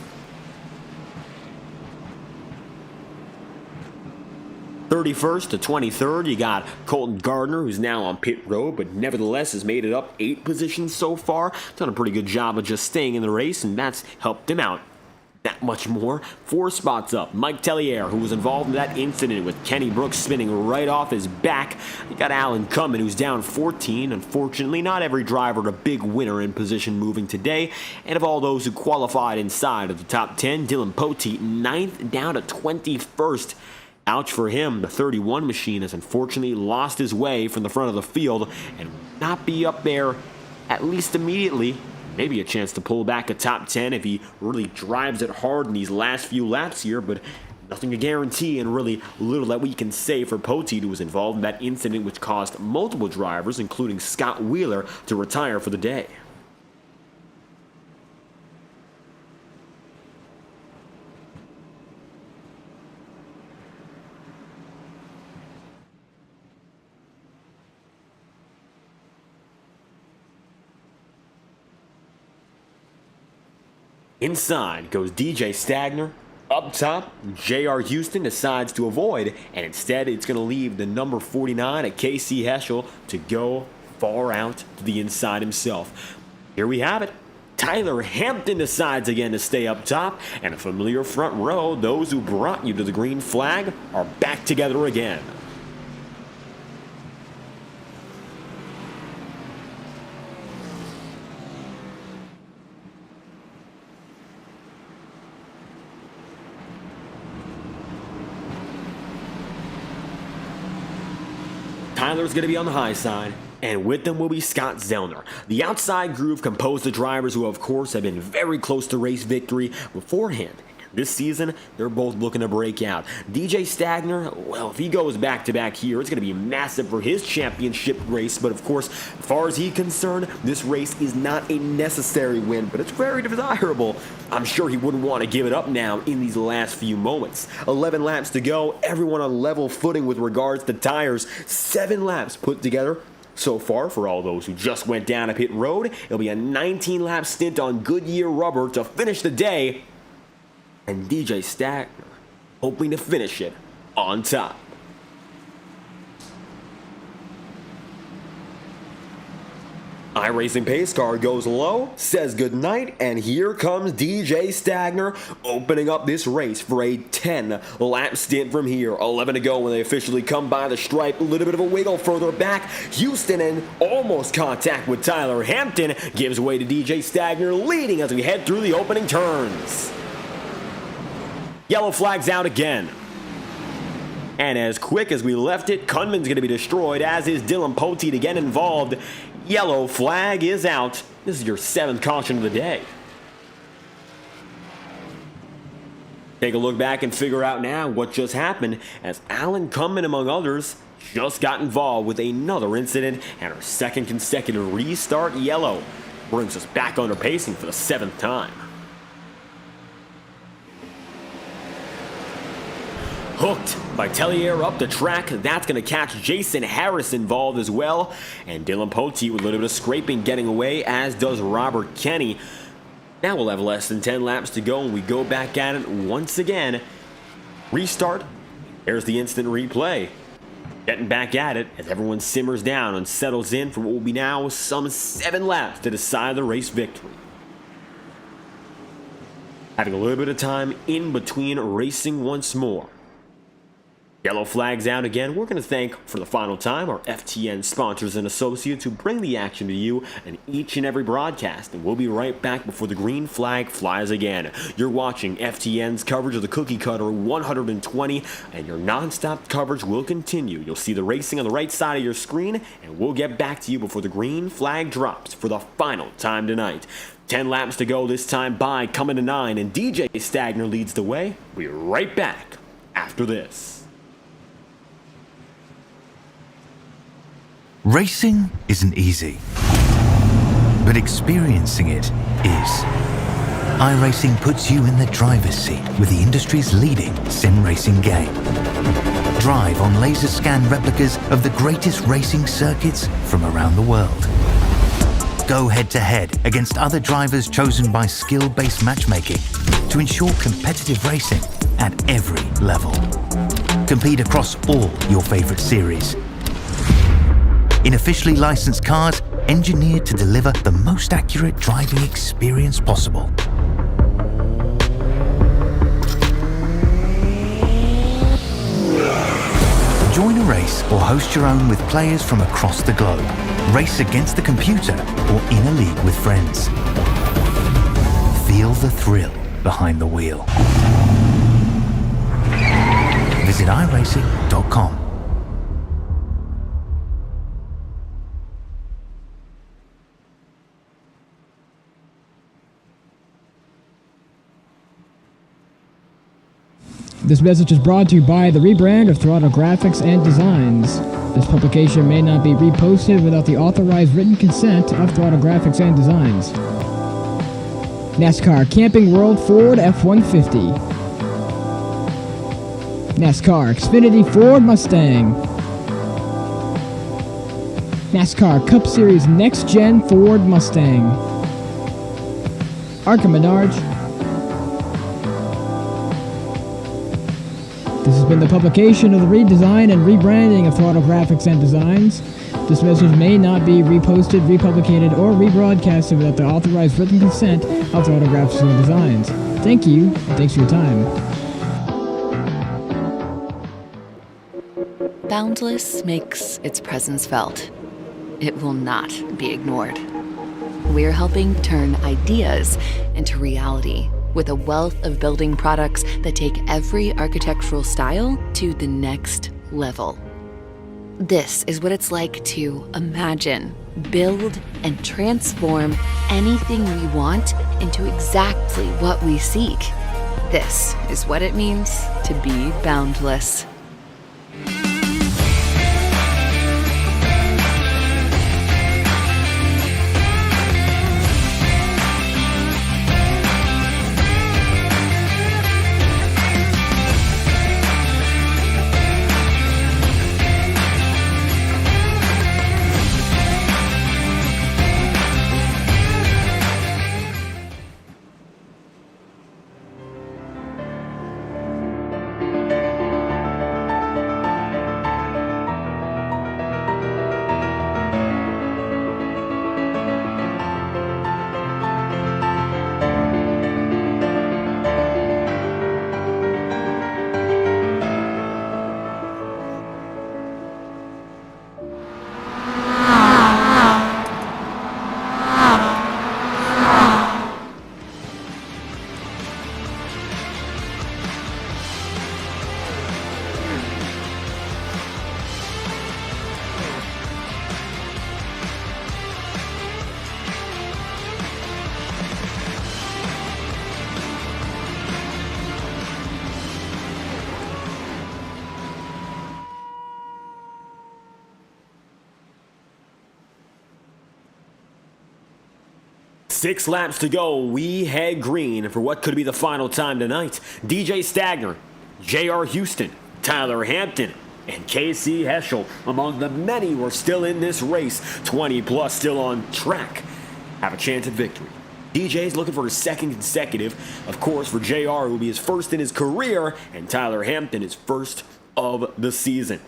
31st to 23rd, you got Colton Gardner, who's now on pit road, but nevertheless has made it up 8 positions so far. Done a pretty good job of just staying in the race, and that's helped him out that much more. 4 spots up. Mike Tellier, who was involved in that incident with Kenny Brooks spinning right off his back. You got Alan Cummin, who's down 14. Unfortunately, not every driver a big winner in position moving today. And of all those who qualified inside of the top 10, Dylan Poteet, 9th down to 21st. Ouch for him. The 31 machine has unfortunately lost his way from the front of the field and will not be up there, at least immediately. Maybe a chance to pull back a top 10 if he really drives it hard in these last few laps here, but nothing to guarantee, and really little that we can say for Poteet, who was involved in that incident which caused multiple drivers, including Scott Wheeler, to retire for the day. Inside goes DJ Stagner. Up top, J.R. Houston decides to avoid, and instead it's going to leave the number 49 at Casey Heschel to go far out to the inside himself. Here we have it. Tyler Hampton decides again to stay up top, and a familiar front row, those who brought you to the green flag, are back together again. Tyler's going to be on the high side. and with them will be Scott Zellner. The outside group composed of drivers who, of course, have been very close to race victory beforehand. This season, they're both looking to break out. DJ Stagner, well, if he goes back-to-back here, it's going to be massive for his championship race. But, of course, as far as he's concerned, this race is not a necessary win, but it's very desirable. I'm sure he wouldn't want to give it up now in these last few moments. 11 laps to go, everyone on level footing with regards to tires. 7 laps put together. So far, for all those who just went down a pit road, it'll be a 19-lap stint on Goodyear rubber to finish the day. And DJ Stagner hoping to finish it on top. iRacing pace car goes low, says goodnight, and here comes DJ Stagner opening up this race for a 10-lap stint from here. 11 to go when they officially come by the stripe. A little bit of a wiggle further back. Houston and almost contact with Tyler Hampton gives way to DJ Stagner, leading as we head through the opening turns. Yellow flag's out again. And as quick as we left it, Kunman's going to be destroyed, as is Dylan Poteet again involved. Yellow flag is out. This is your 7th caution of the day. Take a look back and figure out now what just happened, as Alan Kunman, among others, just got involved with another incident, and our 2nd consecutive restart. Yellow brings us back under pacing for the 7th time. Hooked by Tellier up the track. That's going to catch Jason Harris involved as well. And Dylan Poteet with a little bit of scraping getting away, as does Robert Kenny. Now we'll have less than 10 laps to go, and we go back at it once again. Restart. There's the instant replay. Getting back at it as everyone simmers down and settles in for what will be now some 7 laps to decide the race victory. Having a little bit of time in between racing once more. Yellow flag's out again. We're going to thank for the final time our FTN sponsors and associates who bring the action to you in each and every broadcast. And we'll be right back before the green flag flies again. You're watching FTN's coverage of the Cookie Cutter 120, and your non-stop coverage will continue. You'll see the racing on the right side of your screen, and we'll get back to you before the green flag drops for the final time tonight. 10 laps to go this time by, coming to 9, and DJ Stagner leads the way. We'll be right back after this. Racing isn't easy, but experiencing it is. iRacing puts you in the driver's seat with the industry's leading sim racing game. Drive on laser scan replicas of the greatest racing circuits from around the world. Go head-to-head against other drivers chosen by skill-based matchmaking to ensure competitive racing at every level. Compete across all your favorite series. In officially licensed cars, engineered to deliver the most accurate driving experience possible. Join a race or host your own with players from across the globe. Race against the computer or in a league with friends. Feel the thrill behind the wheel. Visit iRacing.com. This message is brought to you by the rebrand of Throttle Graphics and Designs. This publication may not be reposted without the authorized written consent of Throttle Graphics and Designs. NASCAR Camping World Ford F-150. NASCAR Xfinity Ford Mustang. NASCAR Cup Series Next-Gen Ford Mustang. Arca Menards. This has been the publication of the redesign and rebranding of Throttle Graphics and Designs. This message may not be reposted, republicated, or rebroadcasted without the authorized written consent of Throttle Graphics and Designs. Thank you, and thanks for your time. Boundless makes its presence felt. It will not be ignored. We're helping turn ideas into reality with a wealth of building products that take every architectural style to the next level. This is what it's like to imagine, build, and transform anything we want into exactly what we seek. This is what it means to be boundless. Six laps to go. We head green for what could be the final time tonight. DJ Stagner, J.R. Houston, Tyler Hampton, and Casey Heschel, among the many who are still in this race, 20 plus still on track, have a chance at victory. DJ's looking for his second consecutive. Of course, for JR, it will be his first in his career, and Tyler Hampton his first of the season.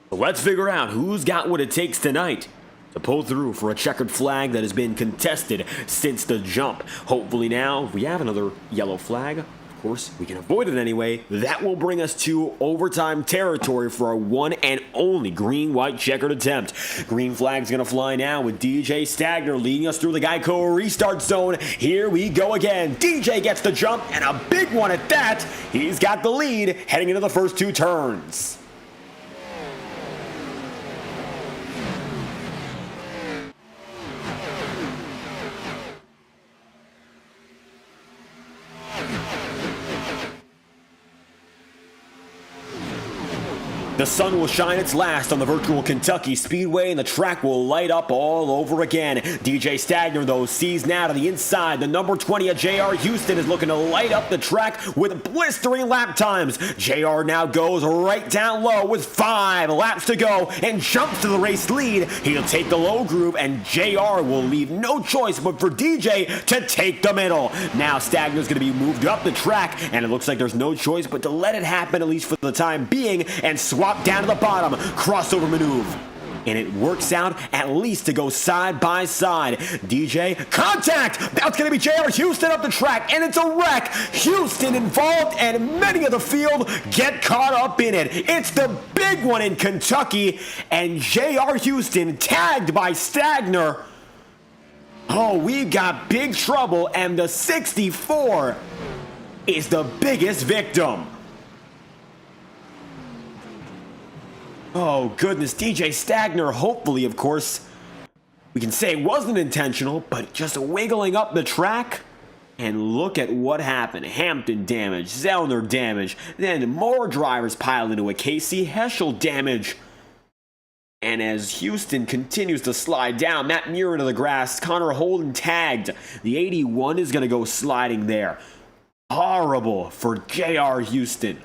So let's figure out who's got what it takes tonight to pull through for a checkered flag that has been contested since the jump. Hopefully now, if we have another yellow flag, of course, we can avoid it anyway. That will bring us to overtime territory for our one and only green-white checkered attempt. Green flag's gonna fly now with DJ Stagner leading us through the Geico restart zone. Here we go again. DJ gets the jump, and a big one at that. He's got the lead heading into the first two turns. The sun will shine its last on the virtual Kentucky Speedway, and the track will light up all over again. DJ Stagner, though, sees now to the inside. The number 20 of JR Houston is looking to light up the track with blistering lap times. JR now goes right down low with 5 laps to go and jumps to the race lead. He'll take the low groove, and JR will leave no choice but for DJ to take the middle. Now Stagner's going to be moved up the track, and it looks like there's no choice but to let it happen, at least for the time being, and swap down to the bottom, crossover maneuver. And it works out at least to go side by side. DJ, contact! That's going to be J.R. Houston up the track, and it's a wreck. Houston involved, and many of the field get caught up in it. It's the big one in Kentucky, and J.R. Houston tagged by Stagner. Oh, we've got big trouble, and the 64 is the biggest victim. Oh, goodness, DJ Stagner, hopefully, of course, we can say it wasn't intentional, but just wiggling up the track. And look at what happened. Hampton damage, Zellner damage, then more drivers pile into it. Casey Heschel damage. And as Houston continues to slide down, that mirror to the grass, Connor Holden tagged. The 81 is going to go sliding there. Horrible for J.R. Houston.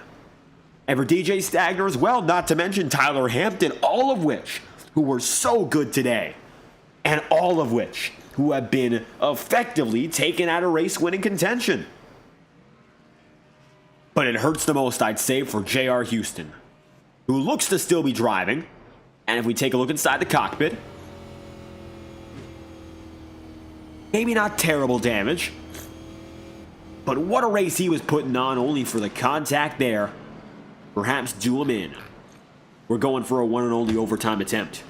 And for DJ Stagner as well, not to mention Tyler Hampton, all of which who were so good today. And all of which who have been effectively taken out of race-winning contention. But it hurts the most, I'd say, for J.R. Houston, who looks to still be driving. And if we take a look inside the cockpit, maybe not terrible damage, but what a race he was putting on, only for the contact there perhaps do him in. We're going for a one and only overtime attempt.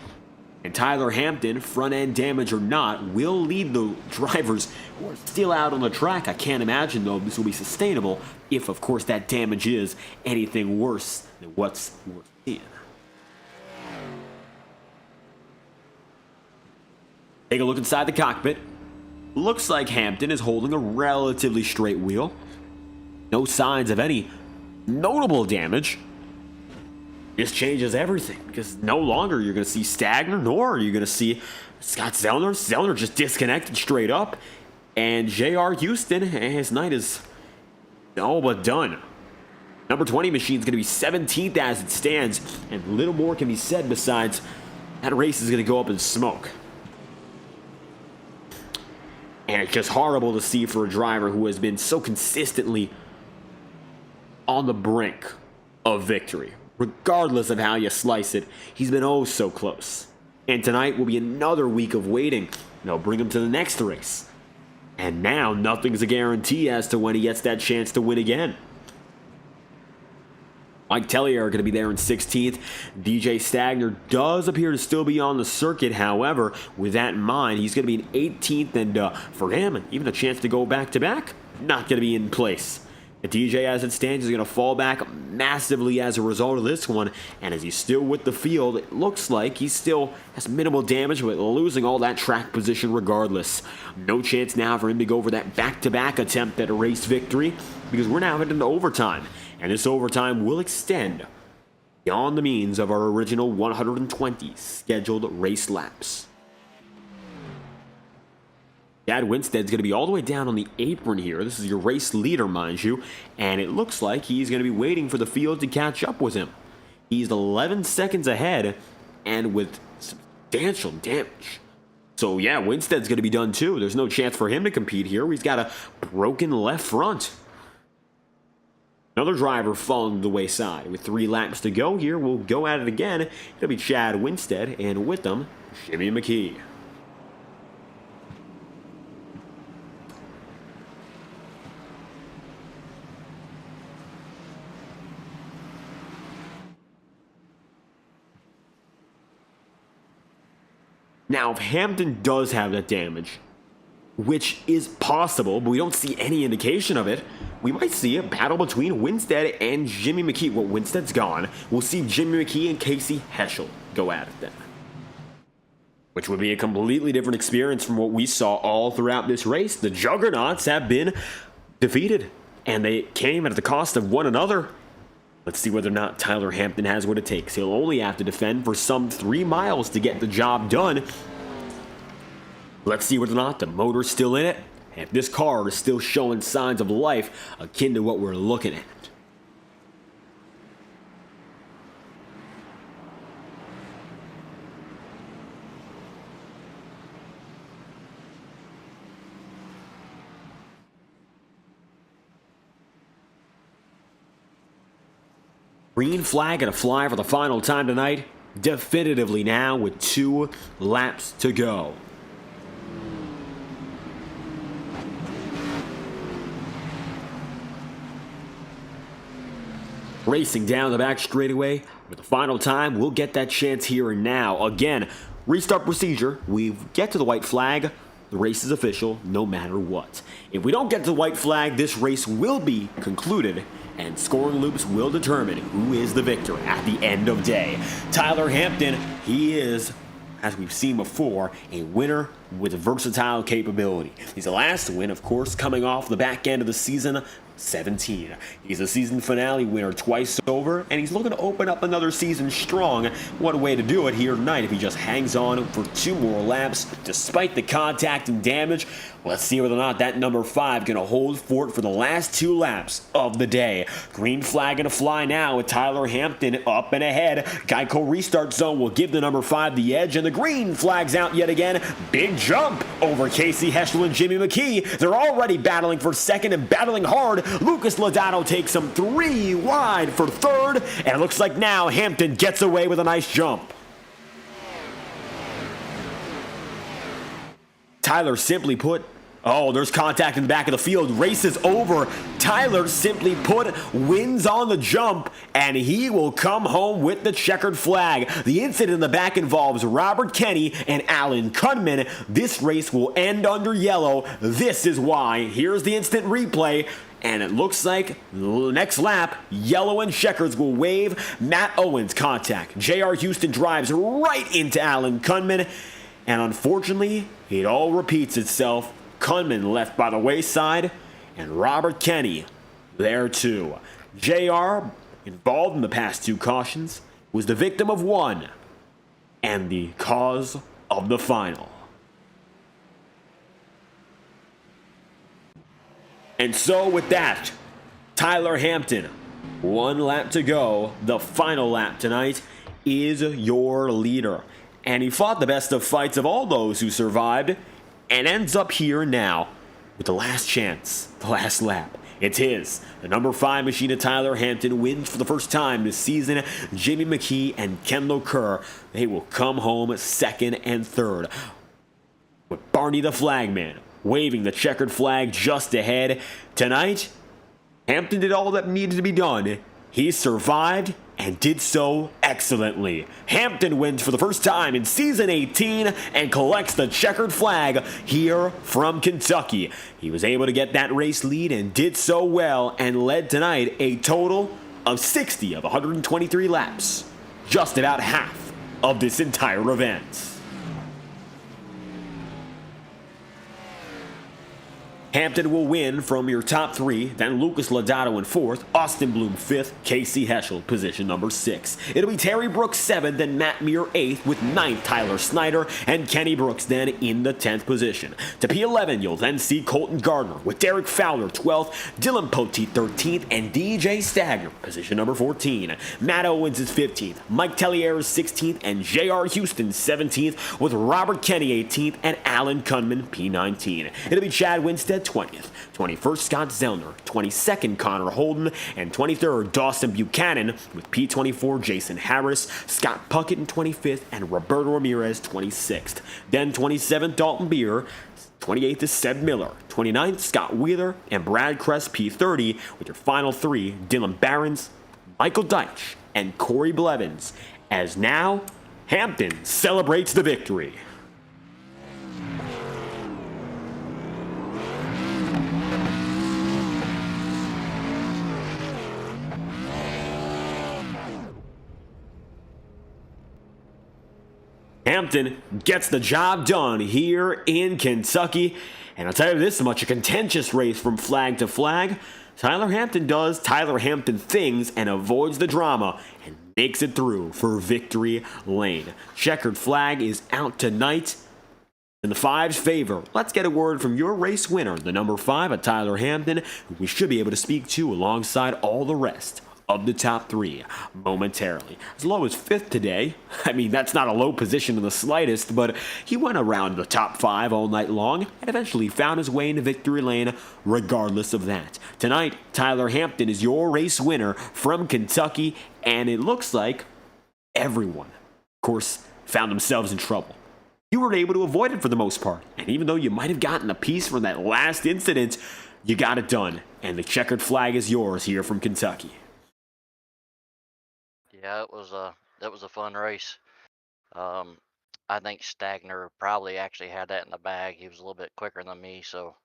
And Tyler Hampton, front end damage or not, will lead the drivers who are still out on the track. I can't imagine, though, this will be sustainable if, of course, that damage is anything worse than what's we're seeing. Take a look inside the cockpit. Looks like Hampton is holding a relatively straight wheel. No signs of any notable damage. This changes everything, because no longer you're going to see Stagner, nor are you going to see Scott Zellner. Zellner just disconnected straight up. And J.R. Houston, his night is all but done. Number 20 machine is going to be 17th as it stands, and little more can be said besides that race is going to go up in smoke. And it's just horrible to see for a driver who has been so consistently on the brink of victory. Regardless of how you slice it, he's been oh so close. And tonight will be another week of waiting. They'll bring him to the next race. And now nothing's a guarantee as to when he gets that chance to win again. Mike Tellier are going to be there in 16th. DJ Stagner does appear to still be on the circuit. However, with that in mind, he's going to be in 18th. And for him, even a chance to go back-to-back, not going to be in place. The DJ, as it stands, is going to fall back massively as a result of this one. And as he's still with the field, it looks like he still has minimal damage, but losing all that track position regardless. No chance now for him to go for that back-to-back attempt at a race victory, because we're now heading into overtime. And this overtime will extend beyond the means of our original 120 scheduled race laps. Chad Winstead's going to be all the way down on the apron here. This is your race leader, mind you. And it looks like he's going to be waiting for the field to catch up with him. He's 11 seconds ahead and with substantial damage. So yeah, Winstead's going to be done too. There's no chance for him to compete here. He's got a broken left front. Another driver falling to the wayside. With 3 laps to go here, we'll go at it again. It'll be Chad Winstead, and with them, Jimmy McKee. Now, if Hampton does have that damage, which is possible, but we don't see any indication of it, we might see a battle between Winstead and Jimmy McKee. Well, Winstead's gone. We'll see Jimmy McKee and Casey Heschel go at it then. Which would be a completely different experience from what we saw all throughout this race. The juggernauts have been defeated, and they came at the cost of one another. Let's see whether or not Tyler Hampton has what it takes. He'll only have to defend for some 3 miles to get the job done. Let's see whether or not the motor's still in it, and if this car is still showing signs of life akin to what we're looking at. Green flag and a fly for the final time tonight, definitively now with 2 laps to go. Racing down the back straightaway with the final time, we'll get that chance here and now. Again, restart procedure, we get to the white flag, the race is official no matter what. If we don't get to the white flag, this race will be concluded, and scoring loops will determine who is the victor at the end of day. Tyler Hampton, he is, as we've seen before, a winner with versatile capability. He's the last win, of course, coming off the back end of the season 17. He's a season finale winner twice over, and he's looking to open up another season strong. What a way to do it here tonight if he just hangs on for 2 more laps despite the contact and damage. Let's see whether or not that number 5 can hold fort for the last 2 laps of the day. Green flag gonna fly now with Tyler Hampton up and ahead. Geico restart zone will give the number 5 the edge, and the green flag's out yet again. Big jump over Casey Heschel and Jimmy McKee. They're already battling for second and battling hard. Lucas Lodato takes him 3 wide for third, and it looks like now Hampton gets away with a nice jump. Tyler simply put Oh, there's contact in the back of the field. Race is over. Tyler, simply put, wins on the jump, and he will come home with the checkered flag. The incident in the back involves Robert Kenny and Alan Kunman. This race will end under yellow. This is why. Here's the instant replay. And it looks like the next lap, yellow and checkers will wave. Matt Owens contact. J.R. Houston drives right into Alan Kunman. And unfortunately, it all repeats itself. Kunman left by the wayside, and Robert Kenny there too. JR, involved in the past 2 cautions, was the victim of one and the cause of the final. And so with that, Tyler Hampton, 1 lap to go. The final lap tonight is your leader. And he fought the best of fights of all those who survived, and ends up here now with the last chance, the last lap. It's his. The number 5 machine of Tyler Hampton wins for the first time this season. Jimmy McKee and Kendall Kerr, they will come home 2nd and 3rd. With Barney the Flagman waving the checkered flag just ahead. Tonight, Hampton did all that needed to be done. He survived and did so excellently. Hampton wins for the first time in season 18 and collects the checkered flag here from Kentucky. He was able to get that race lead and did so well, and led tonight a total of 60 of 123 laps. Just about half of this entire event. Hampton will win from your top 3, then Lucas Lodato in 4th, Austin Bloom 5th, Casey Heschel position number 6. It'll be Terry Brooks 7th, then Matt Muir 8th, with 9th Tyler Snyder, and Kenny Brooks then in the 10th position. To P11, you'll then see Colton Gardner, with Derek Fowler 12th, Dylan Poteet 13th, and DJ Stagner position number 14. Matt Owens is 15th, Mike Tellier is 16th, and J.R. Houston 17th, with Robert Kenny 18th, and Alan Kunman P19. It'll be Chad Winstead 20th, 21st Scott Zellner, 22nd Connor Holden, and 23rd Dawson Buchanan, with P24 Jason Harris, Scott Puckett in 25th, and Roberto Ramirez 26th. Then 27th Dalton Beer, 28th is Seb Miller, 29th Scott Wheeler, and Brad Kress P30, with your final 3 Dylan Barons, Michael Deitch, and Corey Blevins, as now Hampton celebrates the victory. Hampton gets the job done here in Kentucky. And I'll tell you this much, a contentious race from flag to flag. Tyler Hampton does Tyler Hampton things and avoids the drama and makes it through for victory lane. Checkered flag is out tonight in the 5's favor. Let's get a word from your race winner, the number 5 at Tyler Hampton, who we should be able to speak to alongside all the rest of the top 3 momentarily. As low as 5th today. I mean, that's not a low position in the slightest, but he went around the top 5 all night long and eventually found his way into victory lane regardless of that. Tonight, Tyler Hampton is your race winner from Kentucky, and it looks like everyone, of course, found themselves in trouble. You were able to avoid it for the most part, and even though you might have gotten a piece from that last incident, you got it done, and the checkered flag is yours here from Kentucky. Yeah, it was a fun race. I think Stagner probably actually had that in the bag. He was a little bit quicker than me, so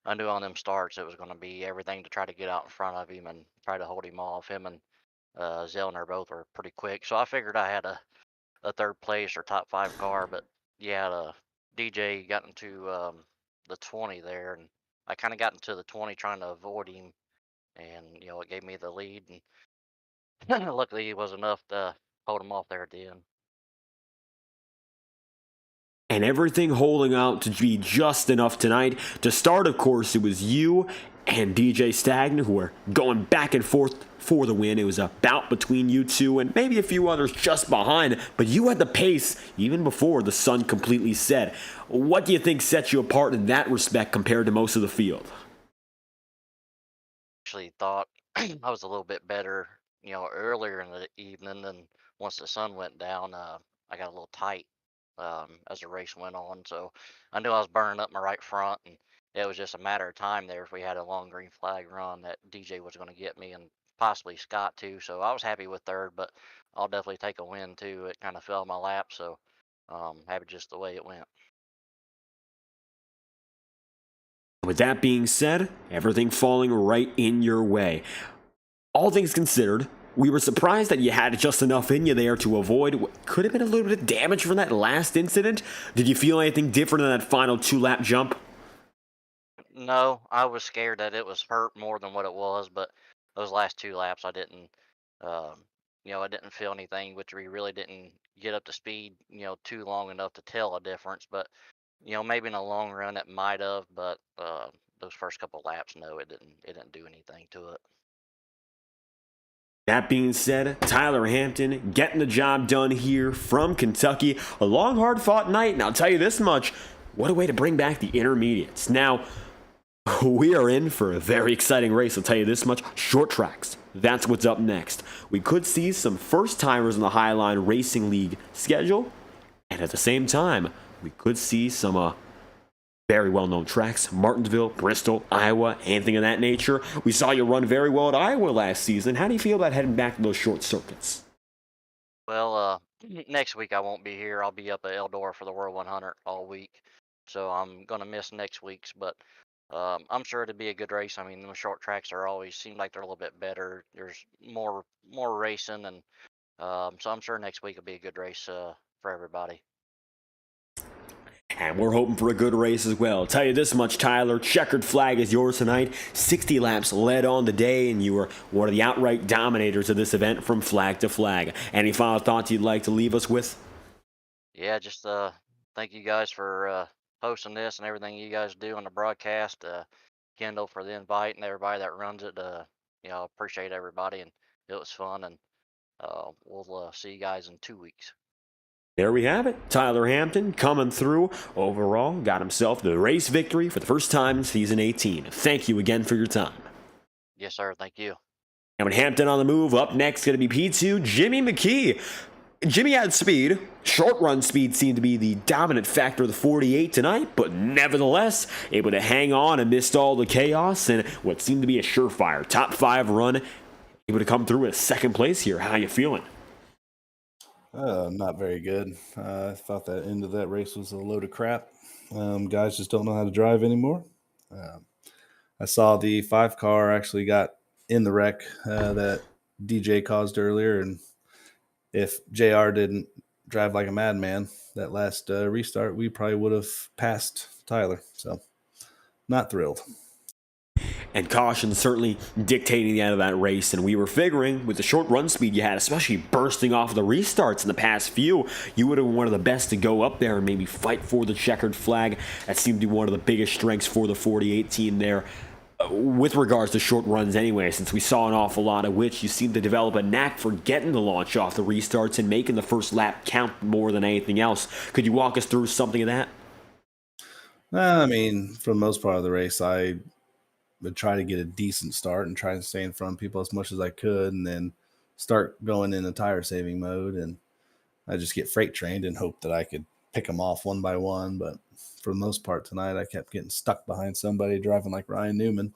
I knew on them starts it was going to be everything to try to get out in front of him and try to hold him off. Him and Zellner both were pretty quick, so I figured I had a 3rd place or top 5 car. But yeah, DJ got into the 20 there, and I kind of got into the 20 trying to avoid him, and it gave me the lead. And luckily, it was enough to hold him off there at the end. And everything holding out to be just enough tonight. To start, of course, it was you and DJ Stagner who were going back and forth for the win. It was a bout between you two and maybe a few others just behind, but you had the pace even before the sun completely set. What do you think sets you apart in that respect compared to most of the field? Actually thought I was a little bit better earlier in the evening, and once the sun went down, I got a little tight as the race went on. So I knew I was burning up my right front, and it was just a matter of time there if we had a long green flag run that DJ was going to get me and possibly Scott too. So I was happy with third, but I'll definitely take a win too. It kind of fell in my lap, so happy just the way it went. With that being said, everything falling right in your way. All things considered, we were surprised that you had just enough in you there to avoid what could have been a little bit of damage from that last incident. Did you feel anything different in that final 2-lap jump? No, I was scared that it was hurt more than what it was, but those last 2 laps I didn't, I didn't feel anything, which we really didn't get up to speed, too long enough to tell a difference. But maybe in a long run it might have, but those first couple laps, no, it didn't. It didn't do anything to it. That being said, Tyler Hampton getting the job done here from Kentucky. A long, hard-fought night, and I'll tell you this much, what a way to bring back the intermediates. Now, we are in for a very exciting race, I'll tell you this much. Short tracks, that's what's up next. We could see some first-timers in the Highline Racing League schedule, and at the same time, we could see some very well-known tracks, Martinsville, Bristol, Iowa, anything of that nature. We saw you run very well at Iowa last season. How do you feel about heading back to those short circuits? Well, next week I won't be here. I'll be up at Eldora for the World 100 all week, so I'm gonna miss next week's. But I'm sure it'll be a good race. I mean, the short tracks are always seem like they're a little bit better. There's more racing, and so I'm sure next week will be a good race for everybody. And we're hoping for a good race as well. I'll tell you this much, Tyler, checkered flag is yours tonight. 60 laps led on the day, and you were one of the outright dominators of this event from flag to flag. Any final thoughts you'd like to leave us with? Yeah, just thank you guys for hosting this and everything you guys do on the broadcast. Kendall for the invite and everybody that runs it. Appreciate everybody, and it was fun. And we'll see you guys in 2 weeks. There we have it. Tyler Hampton coming through. Overall, got himself the race victory for the first time in season 18. Thank you again for your time. Yes, sir. Thank you. And with Hampton on the move, up next going to be P2, Jimmy McKee. Jimmy had speed. Short run speed seemed to be the dominant factor of the 48 tonight, but nevertheless, able to hang on amidst all the chaos and what seemed to be a surefire top 5 run. Able to come through in second place here. How you feeling? Not very good. I thought that end of that race was a load of crap. Guys just don't know how to drive anymore. I saw the 5 car actually got in the wreck that DJ caused earlier, and if JR didn't drive like a madman that last restart, we probably would have passed Tyler. So, not thrilled. And caution certainly dictating the end of that race, and we were figuring with the short run speed you had, especially bursting off the restarts in the past few, you would have been one of the best to go up there and maybe fight for the checkered flag. That seemed to be one of the biggest strengths for the 48 team there with regards to short runs anyway, since we saw an awful lot of which you seem to develop a knack for getting the launch off the restarts and making the first lap count more than anything else. Could you walk us through something of that? I mean, for the most part of the race, I would try to get a decent start and try to stay in front of people as much as I could, and then start going into tire saving mode. And I just get freight trained and hope that I could pick them off one by one. But for the most part tonight, I kept getting stuck behind somebody driving like Ryan Newman,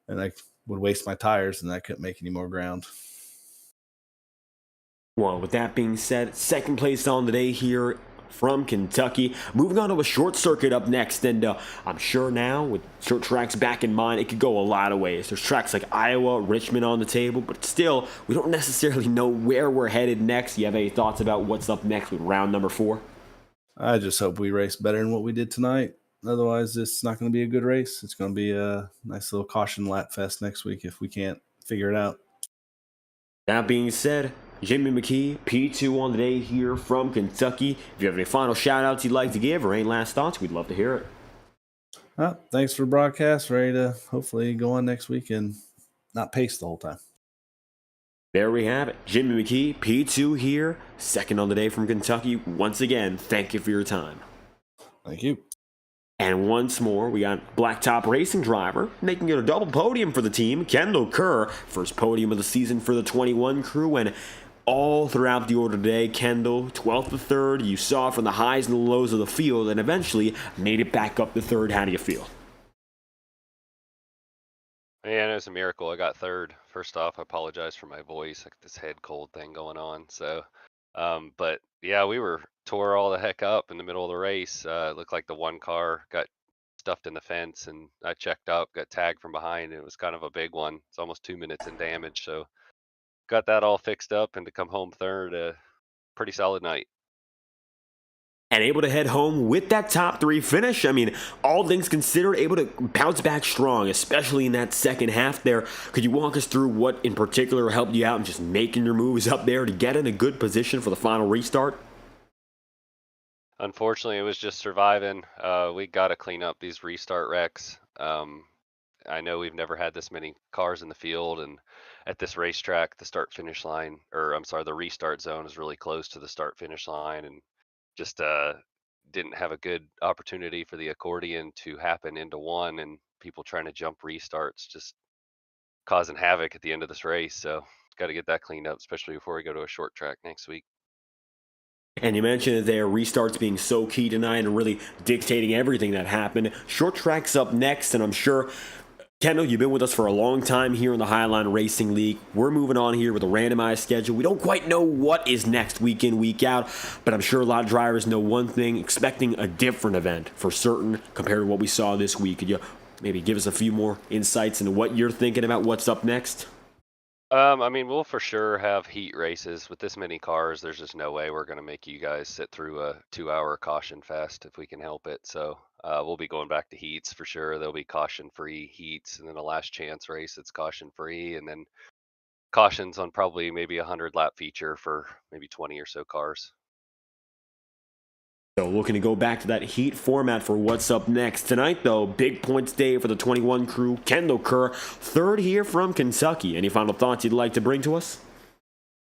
and I would waste my tires and I couldn't make any more ground. Well, with that being said, second place on the day here from Kentucky. Moving on to a short circuit up next, and I'm sure now with short tracks back in mind, it could go a lot of ways. There's tracks like Iowa, Richmond on the table, but still, we don't necessarily know where we're headed next. You have any thoughts about what's up next with round number 4? I just hope we race better than what we did tonight. Otherwise, it's not going to be a good race. It's going to be a nice little caution lap fest next week if we can't figure it out. That being said, Jimmy McKee, P2 on the day here from Kentucky. If you have any final shout-outs you'd like to give or any last thoughts, we'd love to hear it. Thanks for the broadcast. Ready to hopefully go on next week and not pace the whole time. There we have it. Jimmy McKee, P2 here, second on the day from Kentucky. Once again, thank you for your time. Thank you. And once more, we got Blacktop Racing driver making it a double podium for the team, Kendall Kerr. First podium of the season for the 21 crew, and all throughout the order today, Kendall, 12th to 3rd. You saw from the highs and the lows of the field and eventually made it back up to 3rd. How do you feel? Man, it was a miracle. I got third. First off, I apologize for my voice, like this head cold thing going on. So, but yeah, we were tore all the heck up in the middle of the race. It looked like the one car got stuffed in the fence, and I checked up, got tagged from behind. And it was kind of a big one. It's almost 2 minutes in damage. So got that all fixed up, and to come home third, pretty solid night. And able to head home with that top 3 finish. I mean, all things considered, able to bounce back strong, especially in that second half there. Could you walk us through what in particular helped you out in just making your moves up there to get in a good position for the final restart? Unfortunately, it was just surviving. We got to clean up these restart wrecks. I know we've never had this many cars in the field, and at this racetrack, the start finish line, or I'm sorry, the restart zone is really close to the start finish line, and just didn't have a good opportunity for the accordion to happen into one, and people trying to jump restarts just causing havoc at the end of this race. So got to get that cleaned up, especially before we go to a short track next week. And you mentioned their restarts being so key tonight and really dictating everything that happened. Short track's up next, and I'm sure, Kendall, you've been with us for a long time here in the Highline Racing League. We're moving on here with a randomized schedule. We don't quite know what is next week in, week out, but I'm sure a lot of drivers know one thing, expecting a different event for certain compared to what we saw this week. Could you maybe give us a few more insights into what you're thinking about what's up next? I mean, we'll for sure have heat races with this many cars. There's just no way we're going to make you guys sit through a 2-hour caution fest if we can help it. So we'll be going back to heats for sure. There'll be caution-free heats, and then a last chance race that's caution-free, and then cautions on probably maybe a 100-lap feature for maybe 20 or so cars. So looking to go back to that heat format for what's up next. Tonight, though, big points day for the 21 crew. Kendall Kerr, third here from Kentucky. Any final thoughts you'd like to bring to us?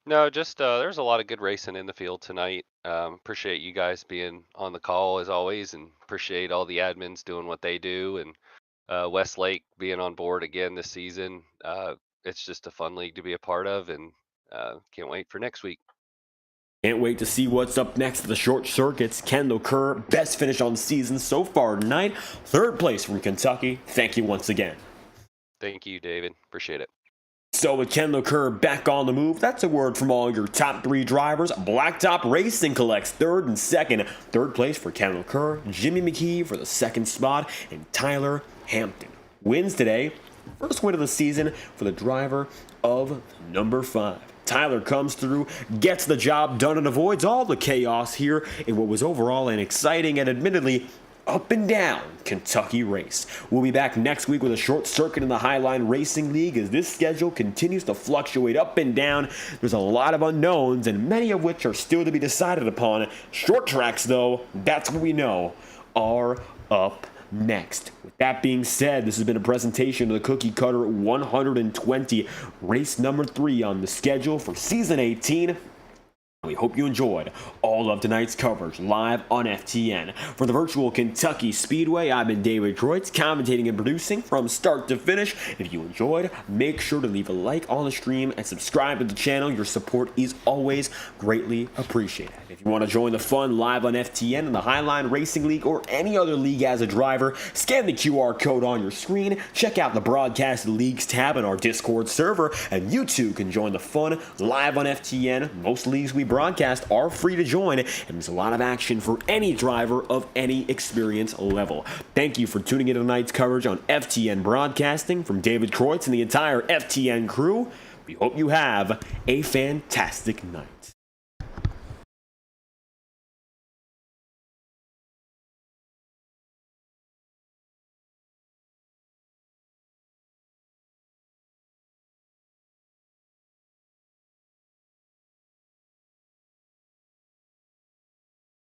No, just there's a lot of good racing in the field tonight. Appreciate you guys being on the call as always, and appreciate all the admins doing what they do, and Westlake being on board again this season. It's just a fun league to be a part of, and can't wait for next week. Can't wait to see what's up next at the short circuits. Kendall Kerr, best finish on the season so far tonight. Third place from Kentucky. Thank you once again. Thank you, David. Appreciate it. So with Kendall Kerr back on the move, that's a word from all your top 3 drivers. Blacktop Racing collects third and second. Third place for Kendall Kerr, Jimmy McKee for the second spot, and Tyler Hampton wins today. First win of the season for the driver of number 5. Tyler comes through, gets the job done, and avoids all the chaos here in what was overall an exciting and admittedly up and down Kentucky race. We'll be back next week with a short circuit in the Highline Racing League as this schedule continues to fluctuate up and down. There's a lot of unknowns, and many of which are still to be decided upon. Short tracks, though, that's what we know, are up next. With that being said, this has been a presentation of the Cookie Cutter 120, race number 3 on the schedule for season 18. We hope you enjoyed all of tonight's coverage live on FTN. For the virtual Kentucky Speedway, I've been David Kreutz, commentating and producing from start to finish. If you enjoyed, make sure to leave a like on the stream and subscribe to the channel. Your support is always greatly appreciated. If you want to join the fun live on FTN in the Highline Racing League or any other league as a driver, scan the QR code on your screen, check out the Broadcast Leagues tab in our Discord server, and you too can join the fun live on FTN. Most leagues we broadcast are free to join, and there's a lot of action for any driver of any experience level. Thank you for tuning in to tonight's coverage on FTN Broadcasting. From David Kreutz and the entire FTN crew, we hope you have a fantastic night.